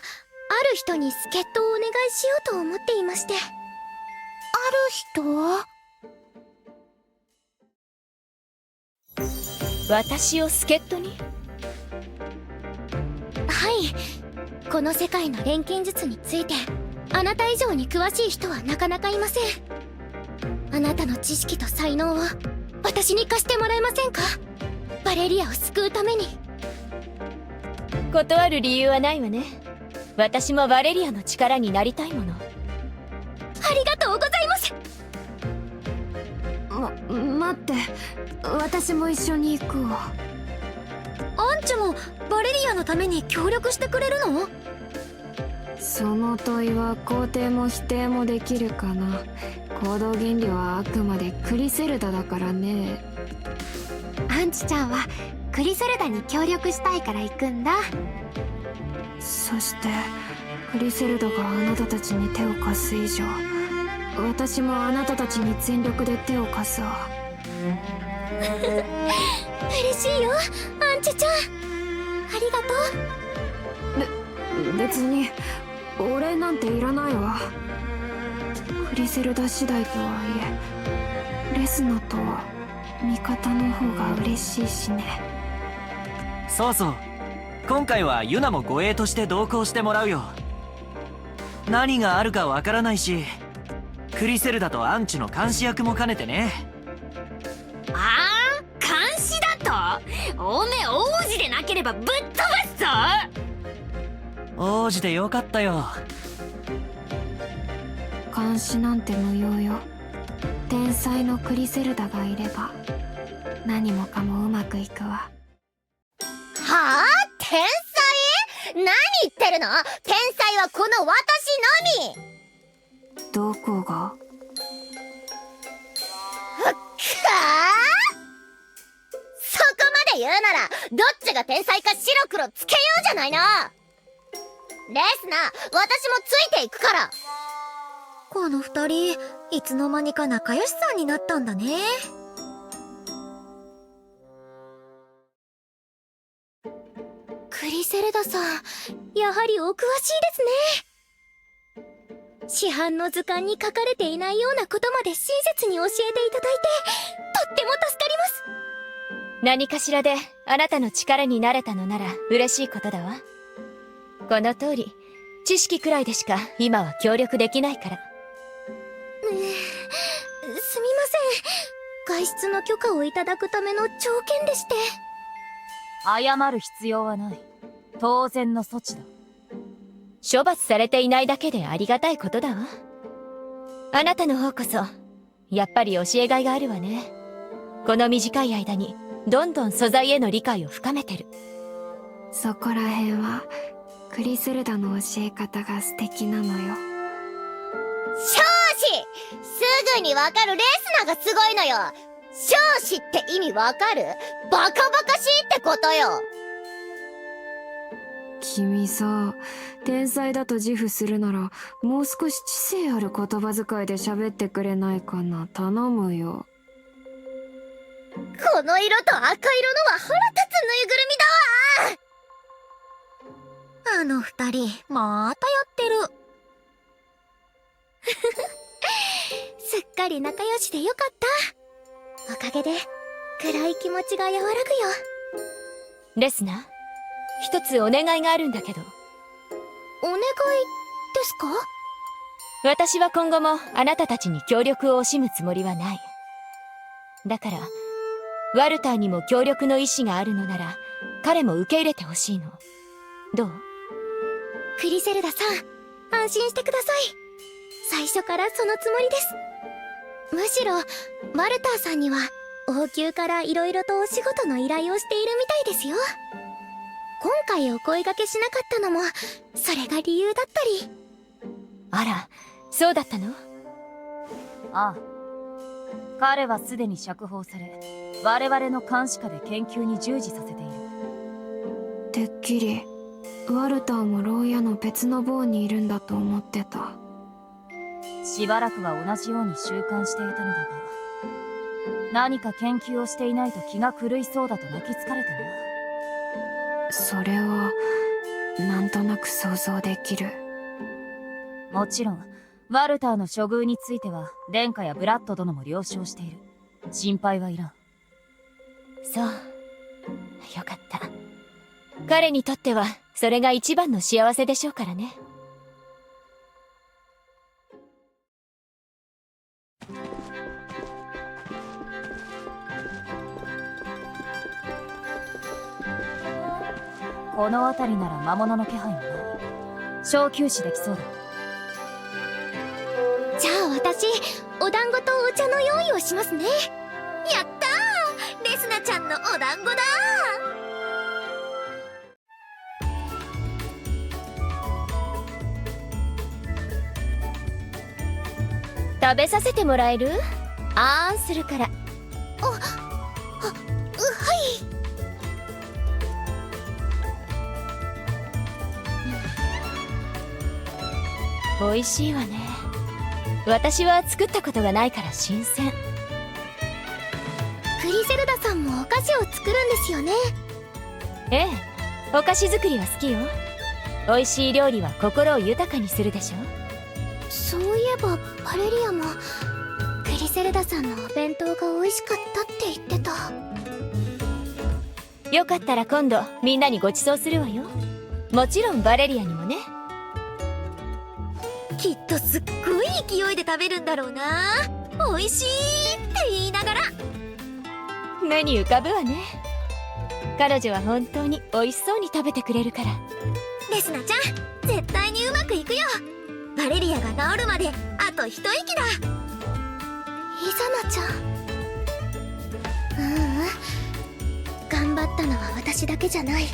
人に助っ人をお願いしようと思っていまして。ある人？私を助っ人に？はい。この世界の錬金術についてあなた以上に詳しい人はなかなかいません。あなたの知識と才能を私に貸してもらえませんか？バレリアを救うために。断る理由はないわね。私もバレリアの力になりたいもの。ありがとうございます。待って、私も一緒に行くわ。アンチもバレリアのために協力してくれるの？その問いは肯定も否定もできるかな。行動原理はあくまでクリセルダだからね。アンチちゃんはクリセルダに協力したいから行くんだ。そしてクリセルダがあなたたちに手を貸す以上、私もあなたたちに全力で手を貸すわ。嬉しいよ、アンチちゃん。ありがとう。別にお礼なんていらないわ。クリセルダ次第とはいえ、レスナとは味方の方が嬉しいしね。そうそう、今回はユナも護衛として同行してもらうよ。何があるかわからないし、クリセルダとアンチの監視役も兼ねてね。ああ、監視だと？おめえ王子でなければぶっ飛ばすぞ。王子でよかったよ。監視なんて無用よ。天才のクリセルダがいれば何もかもうまくいくわ。はあ？天才？何言ってるの？天才はこの私のみ。どこが？かそこまで言うならどっちが天才か白黒つけようじゃないの。レスナー、私もついていくから。この二人いつの間にか仲良しさんになったんだね。クリセルダさん、やはりお詳しいですね。市販の図鑑に書かれていないようなことまで親切に教えていただいて、とっても助かります。何かしらであなたの力になれたのなら嬉しいことだわ。この通り、知識くらいでしか今は協力できないから。すみません。外出の許可をいただくための条件でして。謝る必要はない。当然の措置だ。処罰されていないだけでありがたいことだわ。あなたの方こそ、やっぱり教えがいがあるわね。この短い間に、どんどん素材への理解を深めてる。そこら辺は、クリセルダの教え方が素敵なのよ。少子！すぐにわかるレスナがすごいのよ。少子って意味わかる？バカバカしいってことよ。君さ、天才だと自負するなら、もう少し知性ある言葉遣いで喋ってくれないかな。頼むよ。この色と赤色のは腹立つぬいぐるみだわ。あの二人またやってる。すっかり仲良しでよかった。おかげで暗い気持ちが和らぐよ。レスナー、一つお願いがあるんだけど。お願いですか？私は今後もあなたたちに協力を惜しむつもりはない。だからワルターにも協力の意志があるのなら彼も受け入れてほしいの。どう？クリセルダさん、安心してください。最初からそのつもりです。むしろワルターさんには王宮から色々とお仕事の依頼をしているみたいですよ。今回お声掛けしなかったのもそれが理由だったり。あら、そうだったの？ああ、彼はすでに釈放され、我々の監視下で研究に従事させている。てっきりワルターも牢屋の別の房にいるんだと思ってた。しばらくは同じように習慣していたのだが、何か研究をしていないと気が狂いそうだと泣きつかれてな。それはなんとなく想像できる。もちろんワルターの処遇については殿下やブラッド殿も了承している。心配はいらん。そう、よかった。彼にとってはそれが一番の幸せでしょうからね。この辺りなら魔物の気配もない。小休止できそうだ。じゃあ私お団子とお茶の用意をしますね。やったー、レスナちゃんのお団子だ食べさせてもらえる？あーんするから。美味しいわね。私は作ったことがないから新鮮。グリゼルダさんもお菓子を作るんですよね。ええ、お菓子作りは好きよ。美味しい料理は心を豊かにするでしょ。そういえばバレリアもグリゼルダさんのお弁当が美味しかったって言ってた。よかったら今度みんなにご馳走するわよ。もちろんバレリアにもね。きっとすっごい勢いで食べるんだろうな。美味しいって言いながら。目に浮かぶわね。彼女は本当に美味しそうに食べてくれるから。レスナちゃん、絶対にうまくいくよ。バレリアが治るまであと一息だ。イザナちゃん。頑張ったのは私だけじゃない。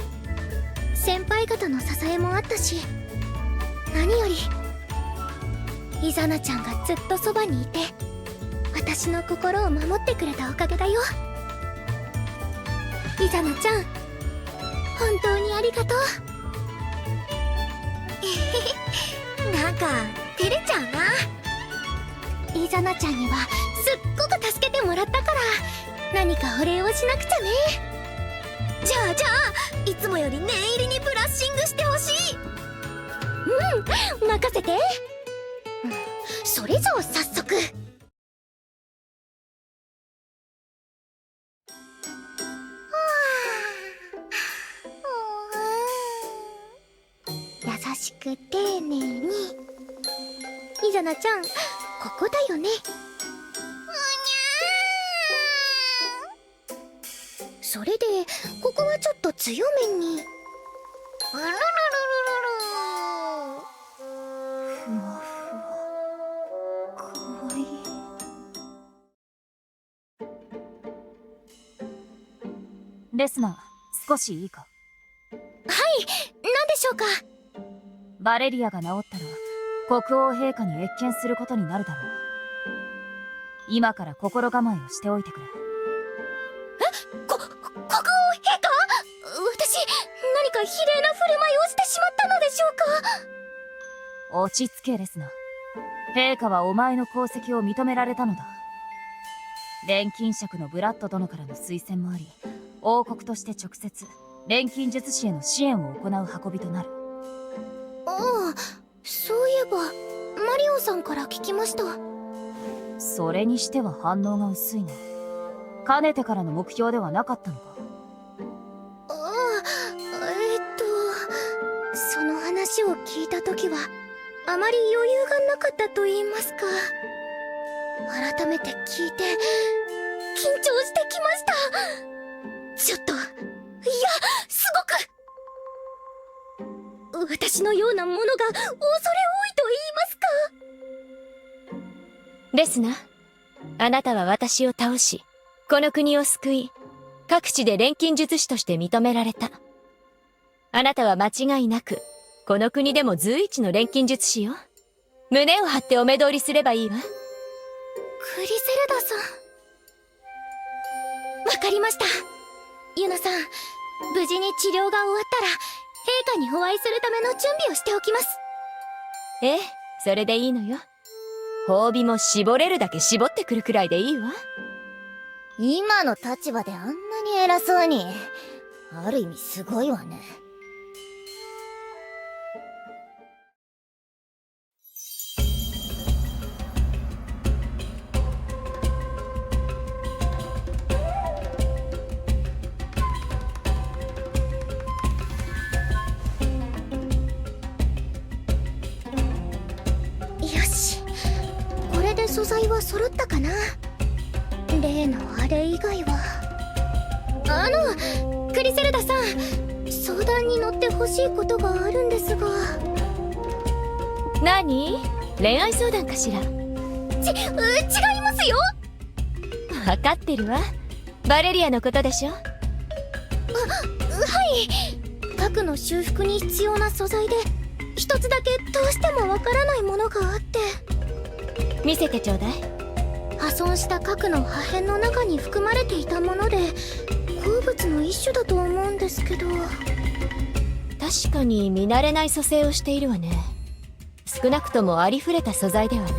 先輩方の支えもあったし、何よりイザナちゃんがずっとそばにいて私の心を守ってくれたおかげだよ。イザナちゃん、本当にありがとう。なんか照れちゃうな。イザナちゃんにはすっごく助けてもらったから何かお礼をしなくちゃね。じゃあいつもより念入りにブラッシングしてほしい。任せて。それじゃあ早速。優しく丁寧に。イザナちゃん、ここだよね。それでここはちょっと強めに。ふわふわ、かわいい。レスナー、少しいいか？はい、何でしょうか？バレリアが治ったら国王陛下に謁見することになるだろう。今から心構えをしておいてくれ。国王陛下？私、何か非礼な振る舞いをしてしまったのでしょうか？落ち着けレスナー。陛下はお前の功績を認められたのだ。錬金爵のブラッド殿からの推薦もあり、王国として直接錬金術師への支援を行う運びとなる。ああ、そういえばマリオンさんから聞きました。それにしては反応が薄いな。かねてからの目標ではなかったのか？その話を聞いた時はあまり余裕がなかったと言いますか。改めて聞いて緊張してきました。ちょっと、いや、すごく私のようなものが恐れ多いと言いますか。レスナー、あなたは私を倒し、この国を救い、各地で錬金術師として認められた。あなたは間違いなく、この国でも随一の錬金術師よ。胸を張ってお目通りすればいいわ。グリゼルダさん。わかりました。ユナさん、無事に治療が終わったら、陛下にお会いするための準備をしておきます。ええ、それでいいのよ。褒美も絞れるだけ絞ってくるくらいでいいわ。今の立場であんなに偉そうに。ある意味すごいわね。よし、これで素材は揃ったかな。例のあれ以外は。グリセルダさん、相談に乗ってほしいことがあるんですが。何？恋愛相談かしら？違いますよ。分かってるわ。バレリアのことでしょ。はい。核の修復に必要な素材で一つだけどうしてもわからないものがあって。見せてちょうだい。破損した核の破片の中に含まれていたもので、鉱物の一種だと思うんですけど。確かに見慣れない組成をしているわね。少なくともありふれた素材ではない。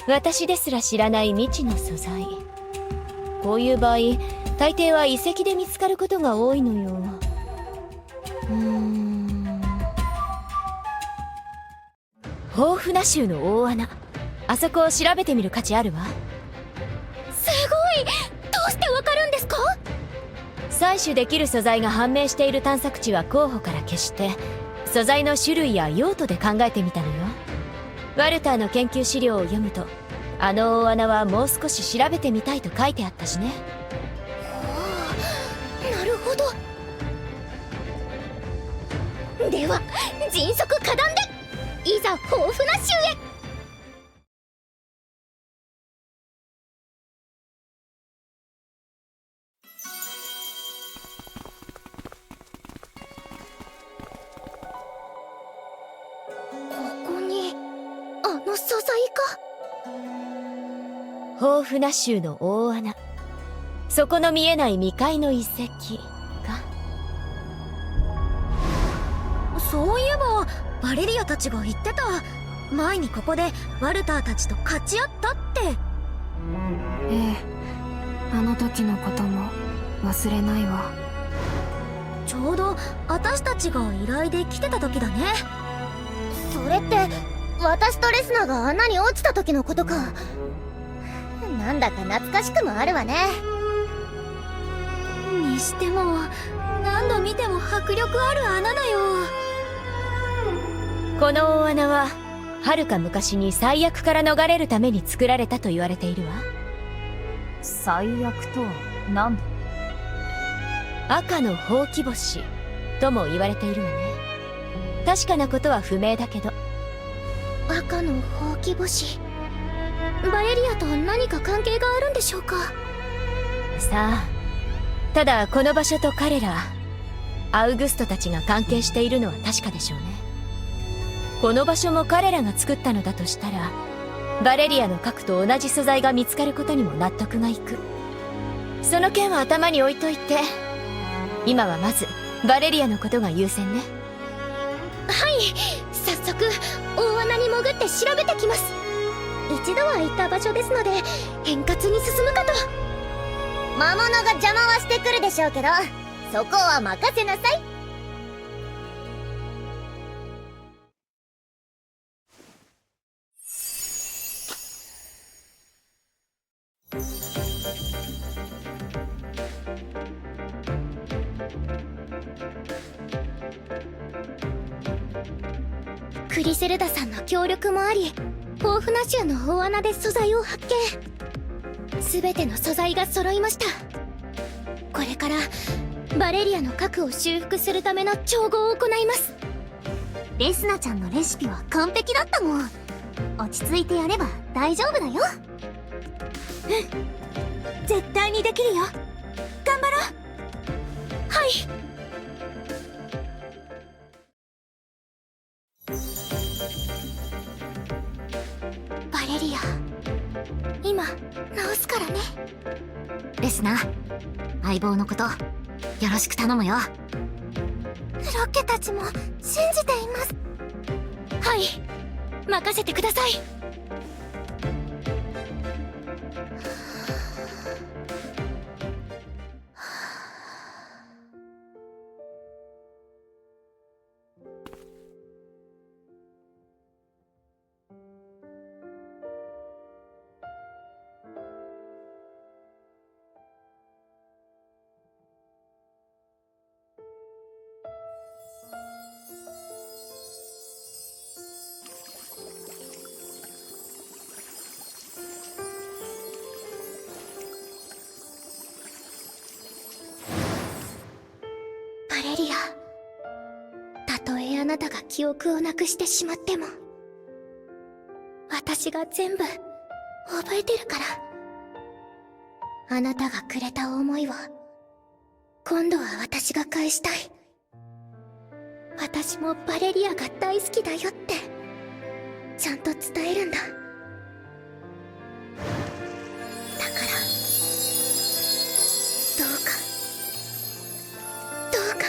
私ですら知らない未知の素材。こういう場合、大抵は遺跡で見つかることが多いのよ。豊富な州の大穴。あそこを調べてみる価値あるわ。すごい！どうしてわかるんですか？採取できる素材が判明している探索地は候補から消して、素材の種類や用途で考えてみたのよ。ワルターの研究資料を読むと、あの大穴はもう少し調べてみたいと書いてあったしね。なるほど。では迅速果断でいざ豊富な州へ。ここにあの素材か。豊富な州の大穴。そこの見えない未開の遺跡か。そういえばバレリアたちが言ってた。前にここでワルターたちと勝ち合ったって。ええ、あの時のことも忘れないわ。ちょうど私たちが依頼で来てた時だね。それって私とレスナーが穴に落ちた時のことか。なんだか懐かしくもあるわね。にしても何度見ても迫力ある穴だよ。この大穴は遥か昔に災厄から逃れるために作られたと言われているわ。災厄とは何だ？赤のほうき星とも言われているわね。確かなことは不明だけど。赤のほうき星、バレリアと何か関係があるんでしょうか。さあ、ただこの場所と彼らアウグストたちが関係しているのは確かでしょうね。この場所も彼らが作ったのだとしたら、バレリアの核と同じ素材が見つかることにも納得がいく。その件は頭に置いといて、今はまずバレリアのことが優先ね。はい、早速大穴に潜って調べてきます。一度は行った場所ですので円滑に進むかと。魔物が邪魔はしてくるでしょうけど、そこは任せなさい。クリセルダさんの協力もあり、豊富な州の大穴で素材を発見。全ての素材が揃いました。これからバレリアの核を修復するための調合を行います。レスナちゃんのレシピは完璧だったもん。落ち着いてやれば大丈夫だよ。うん、絶対にできるよ。頑張ろう。はい。バレリア、今直すからね。レスナ相棒のことよろしく頼むよ。ロケたちも信じています。はい、任せてください。なたが記憶をなくしてしまっても、私が全部覚えてるから。あなたがくれた思いを今度は私が返したい。私もバレリアが大好きだよってちゃんと伝えるんだ。だからどうかどうか。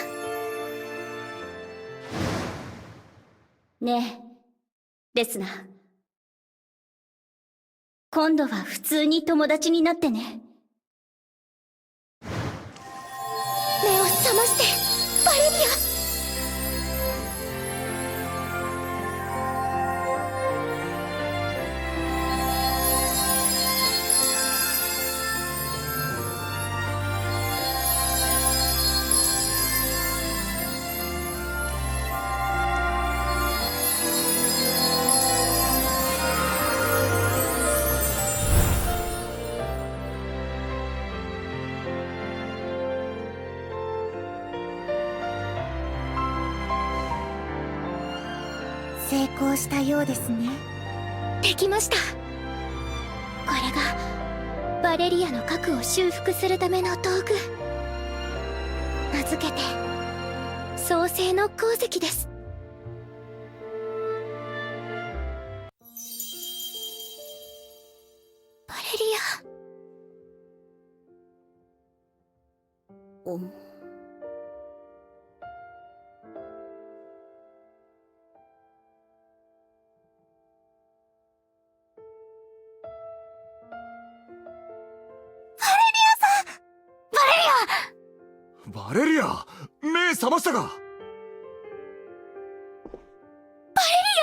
ねえレスナー、今度は普通に友達になってね。目を覚ましてバレリア。成功したようですね。できました。これがバレリアの核を修復するための道具。名付けて創世の鉱石です。バレリア。バレリア、目覚ましたか？バレリ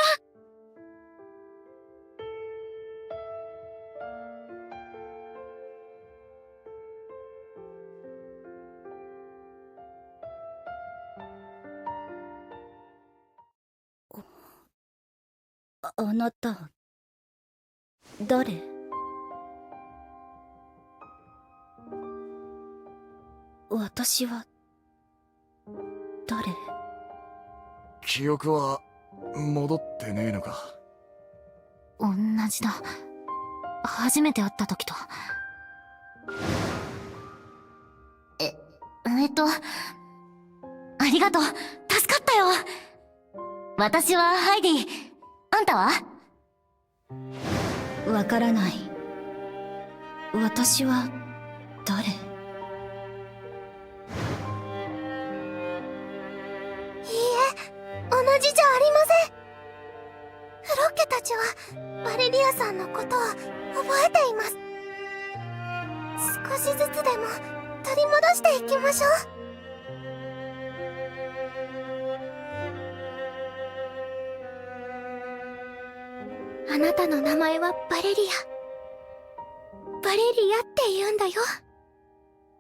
ア。あなた誰？私は誰？記憶は戻ってねえのか？同じだ。初めて会った時と。ありがとう。助かったよ。私はハイディ。あんたは？わからない。私は誰？同じじゃありません。フロッケたちはバレリアさんのことを覚えています。少しずつでも取り戻していきましょあなたの名前はバレリア。バレリアって言うんだよ。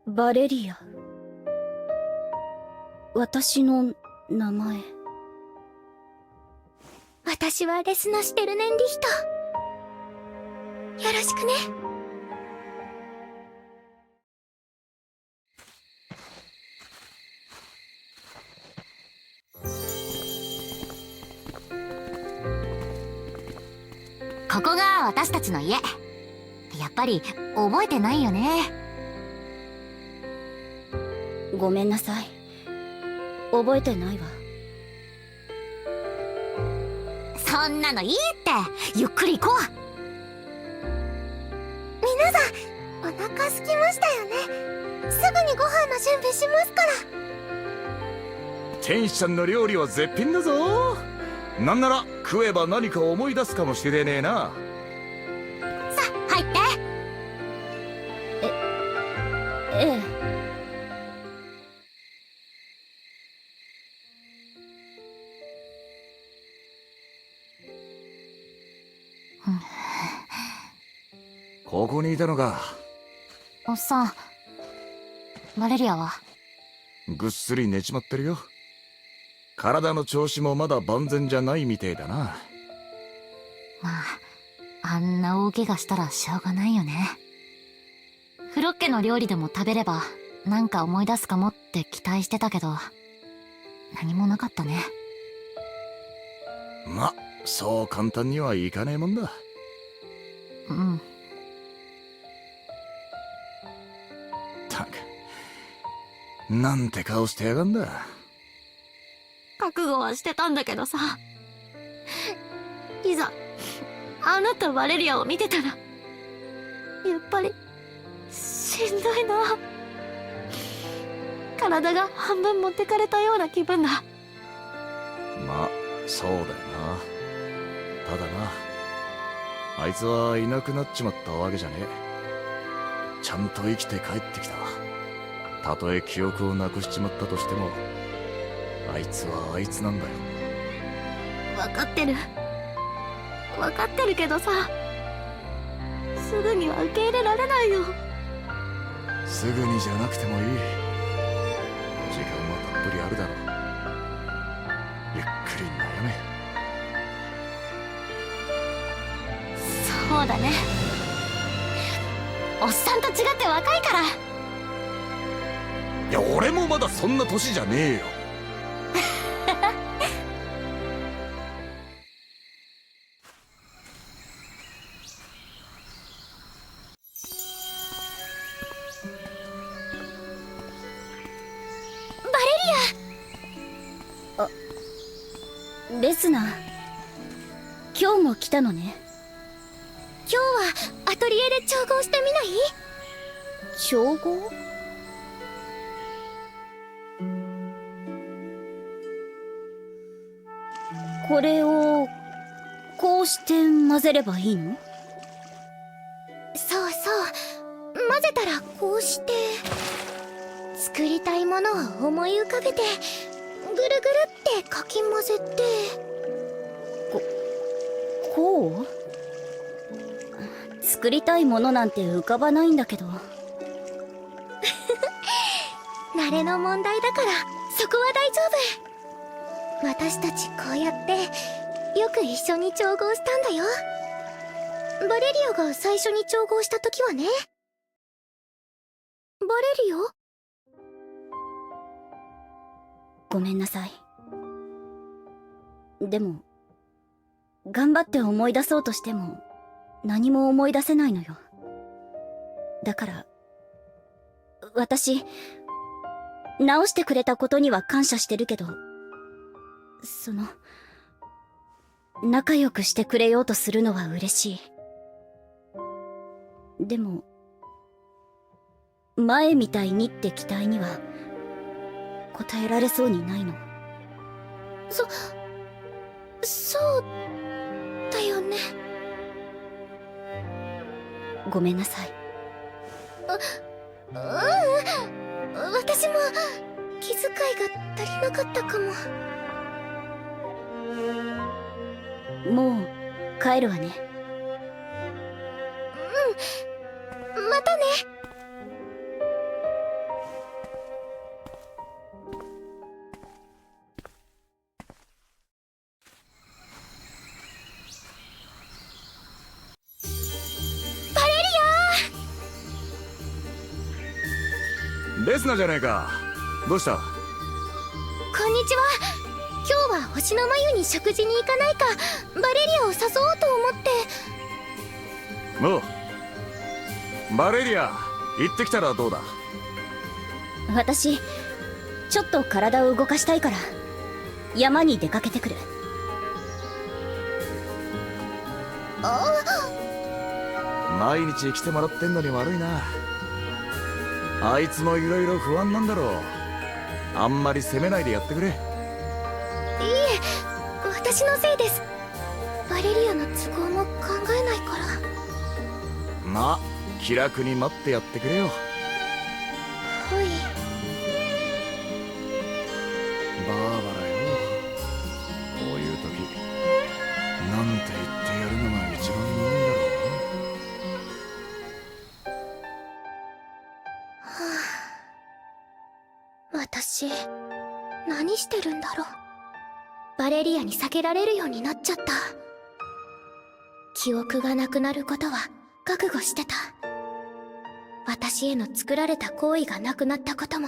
バレリア。私の名前。私はレスナ・シュテルネンリヒト。よろしくね。ここが私たちの家。やっぱり覚えてないよね。ごめんなさい。覚えてないわ。そんなのいいって。ゆっくり行こう。皆さん、お腹空きましたよね。すぐにご飯の準備しますから。天使ちゃんの料理は絶品だぞ。なんなら食えば何か思い出すかもしれねえな。さあ入って。ええ。ここにいたのか。おっさん、バレリアは？ぐっすり寝ちまってるよ。体の調子もまだ万全じゃないみてえだな。まあ、あんな大怪我したらしょうがないよね。フロッケの料理でも食べればなんか思い出すかもって期待してたけど、何もなかったね。ま、そう簡単にはいかねえもんだ。うん。たく、なんて顔してやがんだ。覚悟はしてたんだけどさ、いざあなたバレリアを見てたらやっぱりしんどいな。体が半分持ってかれたような気分だ。まあそうだよな。ただな、あいつはいなくなっちまったわけじゃねえ。ちゃんと生きて帰ってきた。たとえ記憶をなくしちまったとしても、あいつはあいつなんだよ。分かってるけどさ、すぐには受け入れられないよ。すぐにじゃなくてもいい。時間はたっぷりあるだろう。ゆっくり悩め。そうだね。おっさんと違って若いから。いや、俺もまだそんな年じゃねえよ。レスナー、今日も来たのね。今日はアトリエで調合してみない？調合？これをこうして混ぜればいいの？そうそう、混ぜたらこうして作りたいものを思い浮かべてぐるぐるってかき混ぜて、こう？作りたいものなんて浮かばないんだけど。慣れの問題だからそこは大丈夫。私たちこうやってよく一緒に調合したんだよ。バレリアが最初に調合した時はね。バレリア？ごめんなさい。でも頑張って思い出そうとしても何も思い出せないのよ。だから私、直してくれたことには感謝してるけど、仲良くしてくれようとするのは嬉しい。でも前みたいにって期待には応えられそうにないの。そうだよね。ごめんなさい。私も気遣いが足りなかったかも。もう帰るわね。うん、またね。レスナじゃねえか。どうした？こんにちは。今日は星の眉に食事に行かないかバレリアを誘おうと思って。おう、バレリア、行ってきたらどうだ？私ちょっと体を動かしたいから山に出かけてくる。毎日来てもらってんのに悪いな。あいつもいろいろ不安なんだろう。あんまり責めないでやってくれ。いいえ、私のせいです。バレリアの都合も考えないから。まあ気楽に待ってやってくれよ。はい。バーバラよ、こういう時なんて言ってやるのが一番いいんだろうな。私、何してるんだろう。バレリアに避けられるようになっちゃった。記憶がなくなることは覚悟してた。私への作られた行為がなくなったことも。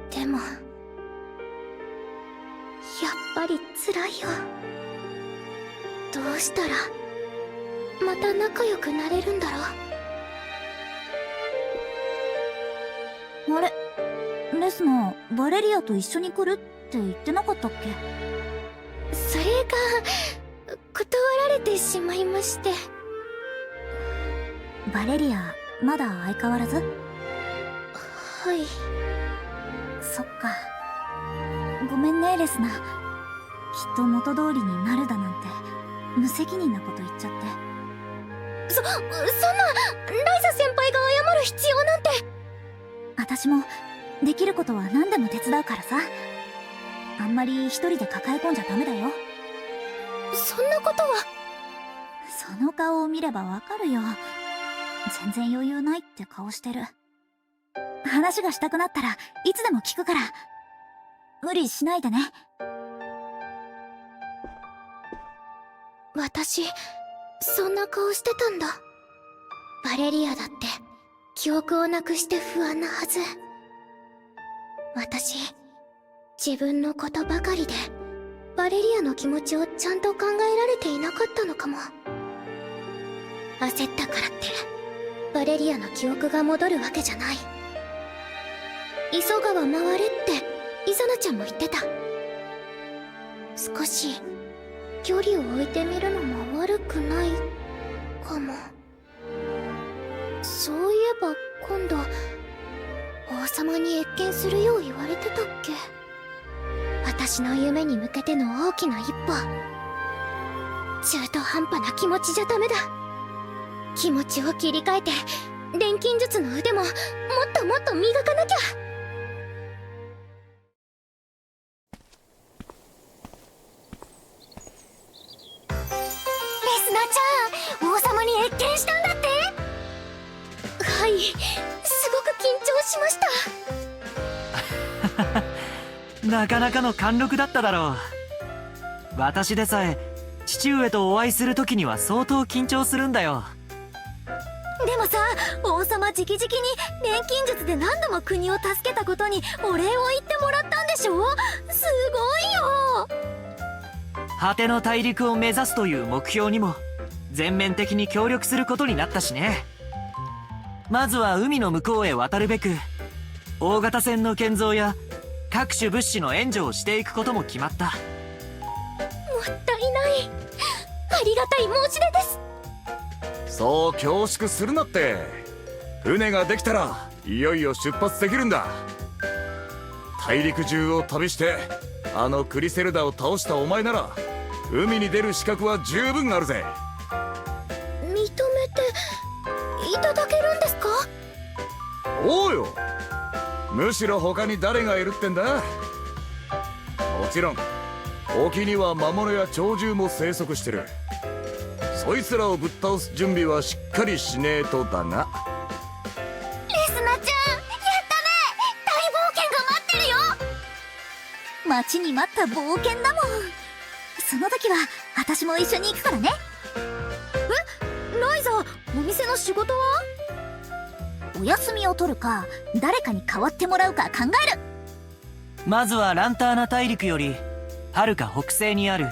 でもぱり辛いよ。どうしたらまた仲良くなれるんだろう。あれ、レスナー、バレリアと一緒に来るって言ってなかったっけ？それが断られてしまいまして。バレリア、まだ相変わらず？はい。そっか。ごめんね、レスナー。きっと元通りになるだなんて、無責任なこと言っちゃって。そんな、ライザ先輩が謝る必要なんて。私も、できることは何でも手伝うからさ。あんまり一人で抱え込んじゃダメだよ。そんなことは。その顔を見ればわかるよ。全然余裕ないって顔してる。話がしたくなったらいつでも聞くから。無理しないでね。私、そんな顔してたんだ。バレリアだって記憶をなくして不安なはず。私、自分のことばかりでバレリアの気持ちをちゃんと考えられていなかったのかも。焦ったからってバレリアの記憶が戻るわけじゃない。急がば回れってイザナちゃんも言ってた。少し距離を置いてみるのも悪くないかも。そういえば今度王様に謁見するよう言われてたっけ。私の夢に向けての大きな一歩。中途半端な気持ちじゃダメだ。気持ちを切り替えて錬金術の腕ももっともっと磨かなきゃ。レスナちゃん、王様に謁見したんだって。はい、すごく緊張しました。なかなかの貫禄だっただろう。私でさえ父上とお会いする時には相当緊張するんだよ。でもさ、王様直々に錬金術で何度も国を助けたことにお礼を言ってもらったんでしょ。すごいよ。果ての大陸を目指すという目標にも全面的に協力することになったしね。まずは海の向こうへ渡るべく大型船の建造や各種物資の援助をしていくことも決まった。もったいない。ありがたい申し出です。そう恐縮するなって。船ができたらいよいよ出発できるんだ。大陸中を旅してあのクリセルダを倒したお前なら海に出る資格は十分あるぜ。認めていただけるんですか？おうよ。むしろ他に誰がいるってんだ。もちろん沖には魔物や鳥獣も生息してる。そいつらをぶっ倒す準備はしっかりしねえとだが。レスナちゃん、やったね。大冒険が待ってるよ。待ちに待った冒険だもん。その時は私も一緒に行くからね。ライザ、お店の仕事は？お休みを取るか誰かに代わってもらうか考える。まずはランターナ大陸よりはるか北西にある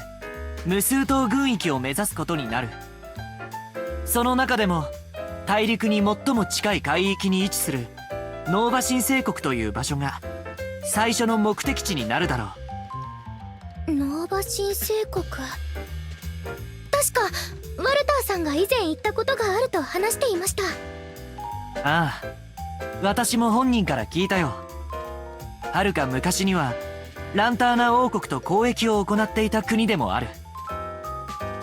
無数島軍域を目指すことになる。その中でも大陸に最も近い海域に位置するノーバ神聖国という場所が最初の目的地になるだろう。ノーバ神聖国、確かワルターさんが以前言ったことがあると話していました。ああ、私も本人から聞いたよ。はるか昔にはランターナ王国と交易を行っていた国でもある。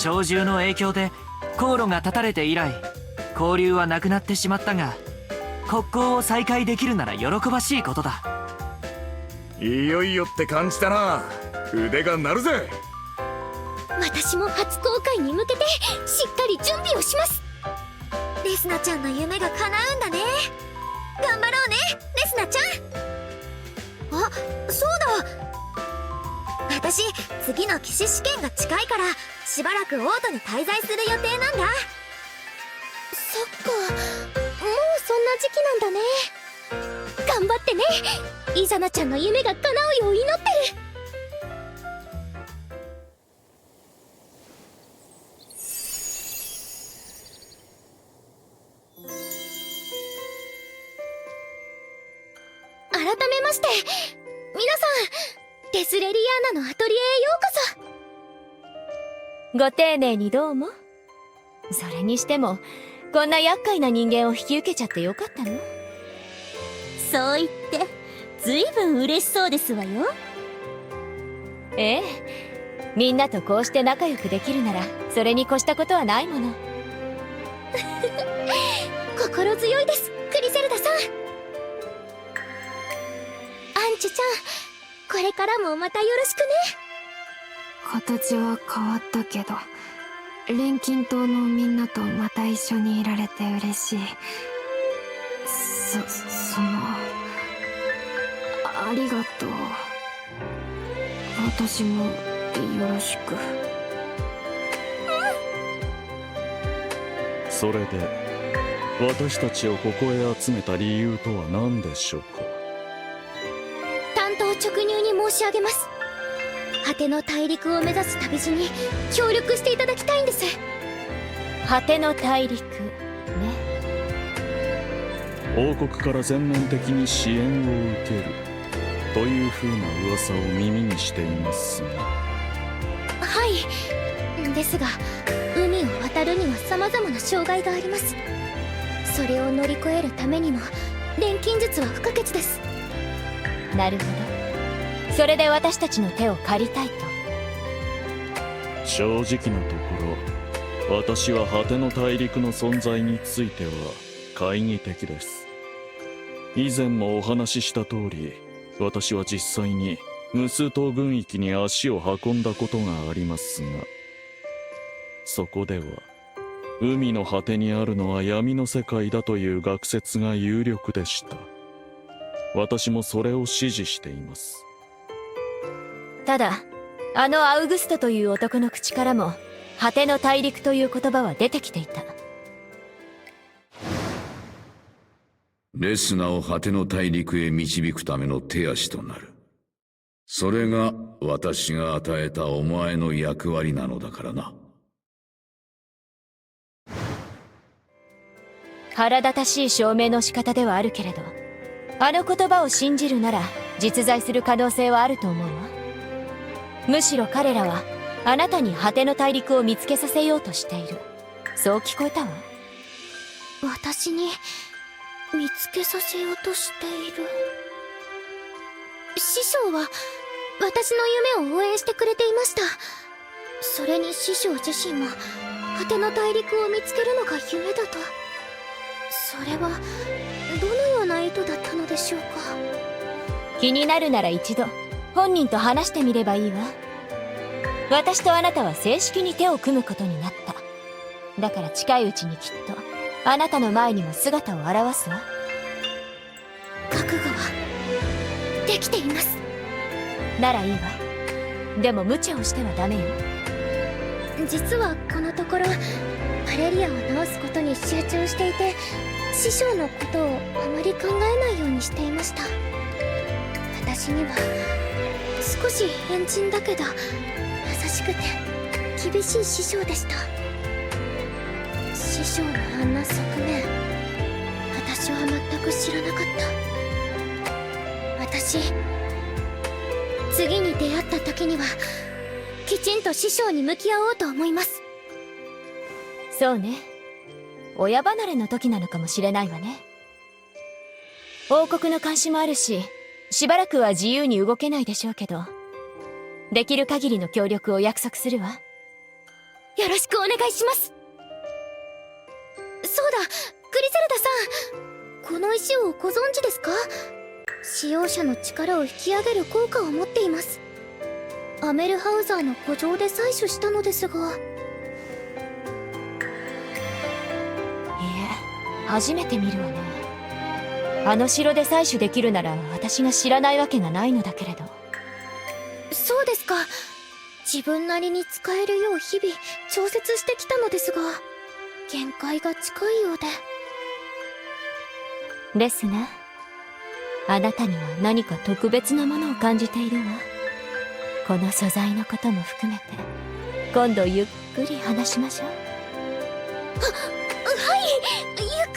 鳥獣の影響で航路が断たれて以来交流はなくなってしまったが、国交を再開できるなら喜ばしいことだ。いよいよって感じだな。腕が鳴るぜ。私も初公開に向けてしっかり準備をします。レスナちゃんの夢が叶うんだね。頑張ろうね、レスナちゃん。あ、そうだ。私、次の騎士試験が近いからしばらくオートに滞在する予定なんだ。そっか、もうそんな時期なんだね。頑張ってね。イザナちゃんの夢が叶うよう祈ってる。めまして皆さん、デスレリアーナのアトリエへようこそ。ご丁寧にどうも。それにしてもこんな厄介な人間を引き受けちゃってよかったの？そう言ってずいぶん嬉しそうですわよ。ええ、みんなとこうして仲良くできるならそれに越したことはないもの。心強いです、クリセルダさん。アンチュちゃん、これからもまたよろしくね。形は変わったけど錬金島のみんなとまた一緒にいられて嬉しい。ありがとう。私もよろしく。それで私たちをここへ集めた理由とは何でしょうか？単刀直入に申し上げます。果ての大陸を目指す旅路に協力していただきたいんです。果ての大陸ね。王国から全面的に支援を受けるという風な噂を耳にしていますが。はい、ですが海を渡るには様々な障害があります。それを乗り越えるためにも錬金術は不可欠です。なるほど。それで私たちの手を借りたいと。正直なところ、私は果ての大陸の存在については懐疑的です。以前もお話しした通り、私は実際に無数島軍域に足を運んだことがありますが、そこでは海の果てにあるのは闇の世界だという学説が有力でした。私もそれを支持しています。ただあのアウグストという男の口からも果ての大陸という言葉は出てきていた。レスナを果ての大陸へ導くための手足となる。それが私が与えたお前の役割なのだからな。腹立たしい証明の仕方ではあるけれど、あの言葉を信じるなら実在する可能性はあると思うわ。むしろ彼らはあなたに果ての大陸を見つけさせようとしている。そう聞こえたわ。私に見つけさせようとしている。師匠は私の夢を応援してくれていました。それに師匠自身も果ての大陸を見つけるのが夢だと。それはどのような意図だったのでしょうか。気になるなら一度本人と話してみればいいわ。私とあなたは正式に手を組むことになった。だから近いうちにきっとあなたの前にも姿を現すわ。覚悟はできています。ならいいわ。でも無茶をしてはダメよ。実はこのところバレリアを治すことに集中していて、師匠のことをあまり考えないようにしていました。私には少し変人だけど優しくて厳しい師匠でした。師匠のあんな側面、私は全く知らなかった。私、次に出会った時にはきちんと師匠に向き合おうと思います。そうね。親離れの時なのかもしれないわね。王国の監視もあるし、しばらくは自由に動けないでしょうけど、できる限りの協力を約束するわ。よろしくお願いします。そうだ、クリセルダさん、この石をご存知ですか？使用者の力を引き上げる効果を持っています。アメルハウザーの古城で採取したのですが。いえ、初めて見るわね。あの城で採取できるなら私が知らないわけがないのだけれど。そうですか。自分なりに使えるよう日々調節してきたのですが、限界が近いようで。レスナ、あなたには何か特別なものを感じているわ。この素材のことも含めて今度ゆっくり話しましょう。はい、ゆっくり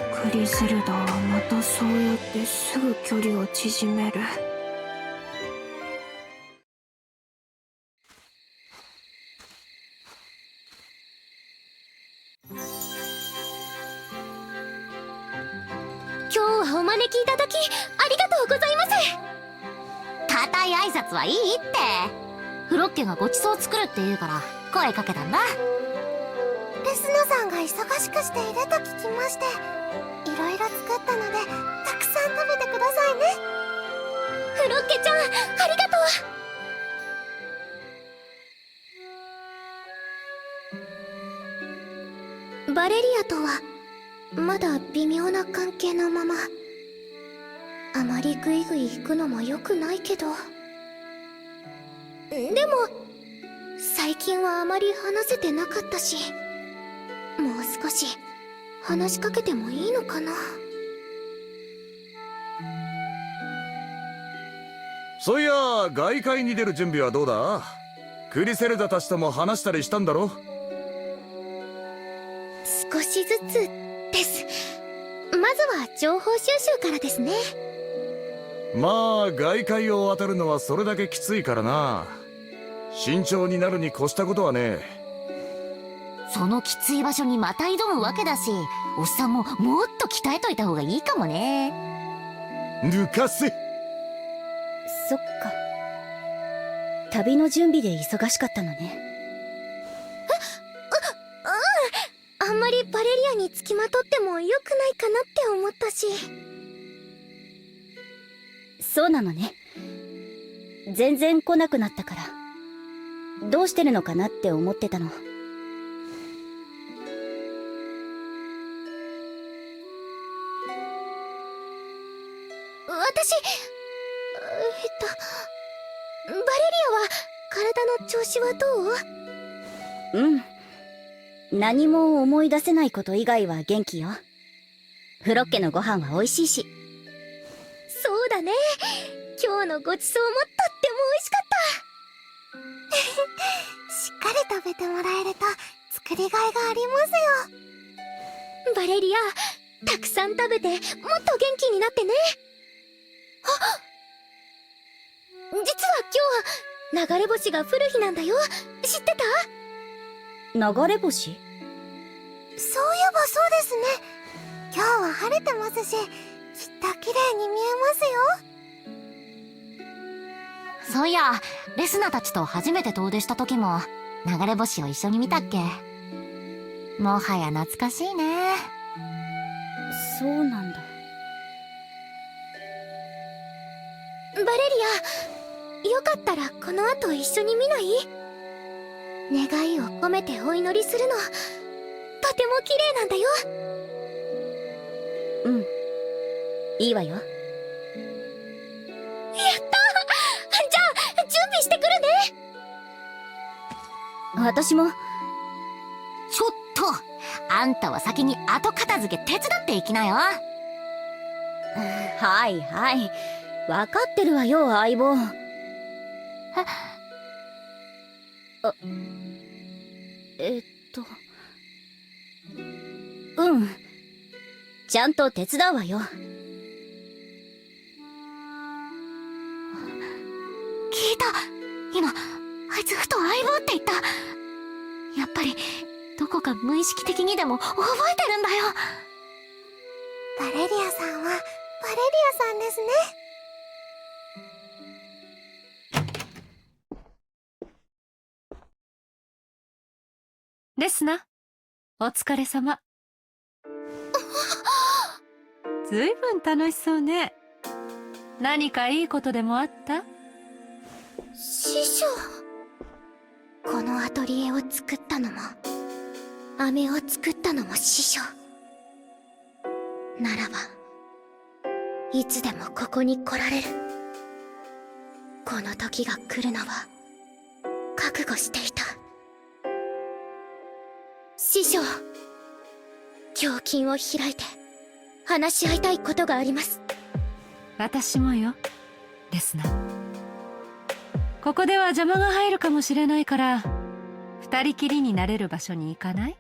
と。クリセルダはまたそうやってすぐ距離を縮める。今日はお招きいただきありがとうございます。固い挨拶はいいって。フロッケがごちそう作るって言うから声かけたんだ。レスナさんが忙しくしていると聞きまして、いろいろ作ったのでたくさん食べてくださいね。フロッケちゃん、ありがとう。バレリアとはまだ微妙な関係のまま。あまりグイグイ行くのも良くないけど、でも最近はあまり話せてなかったし、もう少し話しかけてもいいのかな。そういや、外界に出る準備はどうだ？クリセルダたちとも話したりしたんだろ？少しずつです。まずは情報収集からですね。まあ外界を渡るのはそれだけきついからな。慎重になるに越したことはね。そのきつい場所にまた挑むわけだし、おっさんももっと鍛えといた方がいいかもね。抜かせ。そっか。旅の準備で忙しかったのね。あんまりバレリアにつきまとっても良くないかなって思ったし。そうなのね。全然来なくなったから、どうしてるのかなって思ってたの。私、バレリアは体の調子はどう？うん。何も思い出せないこと以外は元気よ。フロッケのご飯は美味しいし。そうだね。今日のごちそうもとっても美味しかった。しっかり食べてもらえると作りがいがありますよ。バレリア、たくさん食べてもっと元気になってね。実は今日は流れ星が降る日なんだよ。知ってた？流れ星？そういえばそうですね。今日は晴れてますし、きっと綺麗に見えますよ。そういや、レスナたちと初めて遠出した時も流れ星を一緒に見たっけ。もはや懐かしいね。そうなんだ。バレリア、よかったらこの後一緒に見ない？願いを込めてお祈りするの、とても綺麗なんだよ。うん、いいわよ。やった！じゃあ準備してくるね。私も。ちょっと、あんたは先に後片付け手伝っていきなよ。はいはい、分かってるわよ相棒。うん、ちゃんと手伝うわよ。聞いた。今あいつふと相棒って言った。やっぱりどこか無意識的にでも覚えてるんだよ。バレリアさんはバレリアさんですね。レスナ、お疲れ様。ずいぶん楽しそうね。何かいいことでもあった？師匠。このアトリエを作ったのも、飴を作ったのも師匠。ならば、いつでもここに来られる。この時が来るのは、覚悟していた。師匠、胸筋を開いて、話し合いたいことがあります。私もよ、レスナ。ここでは邪魔が入るかもしれないから、二人きりになれる場所に行かない？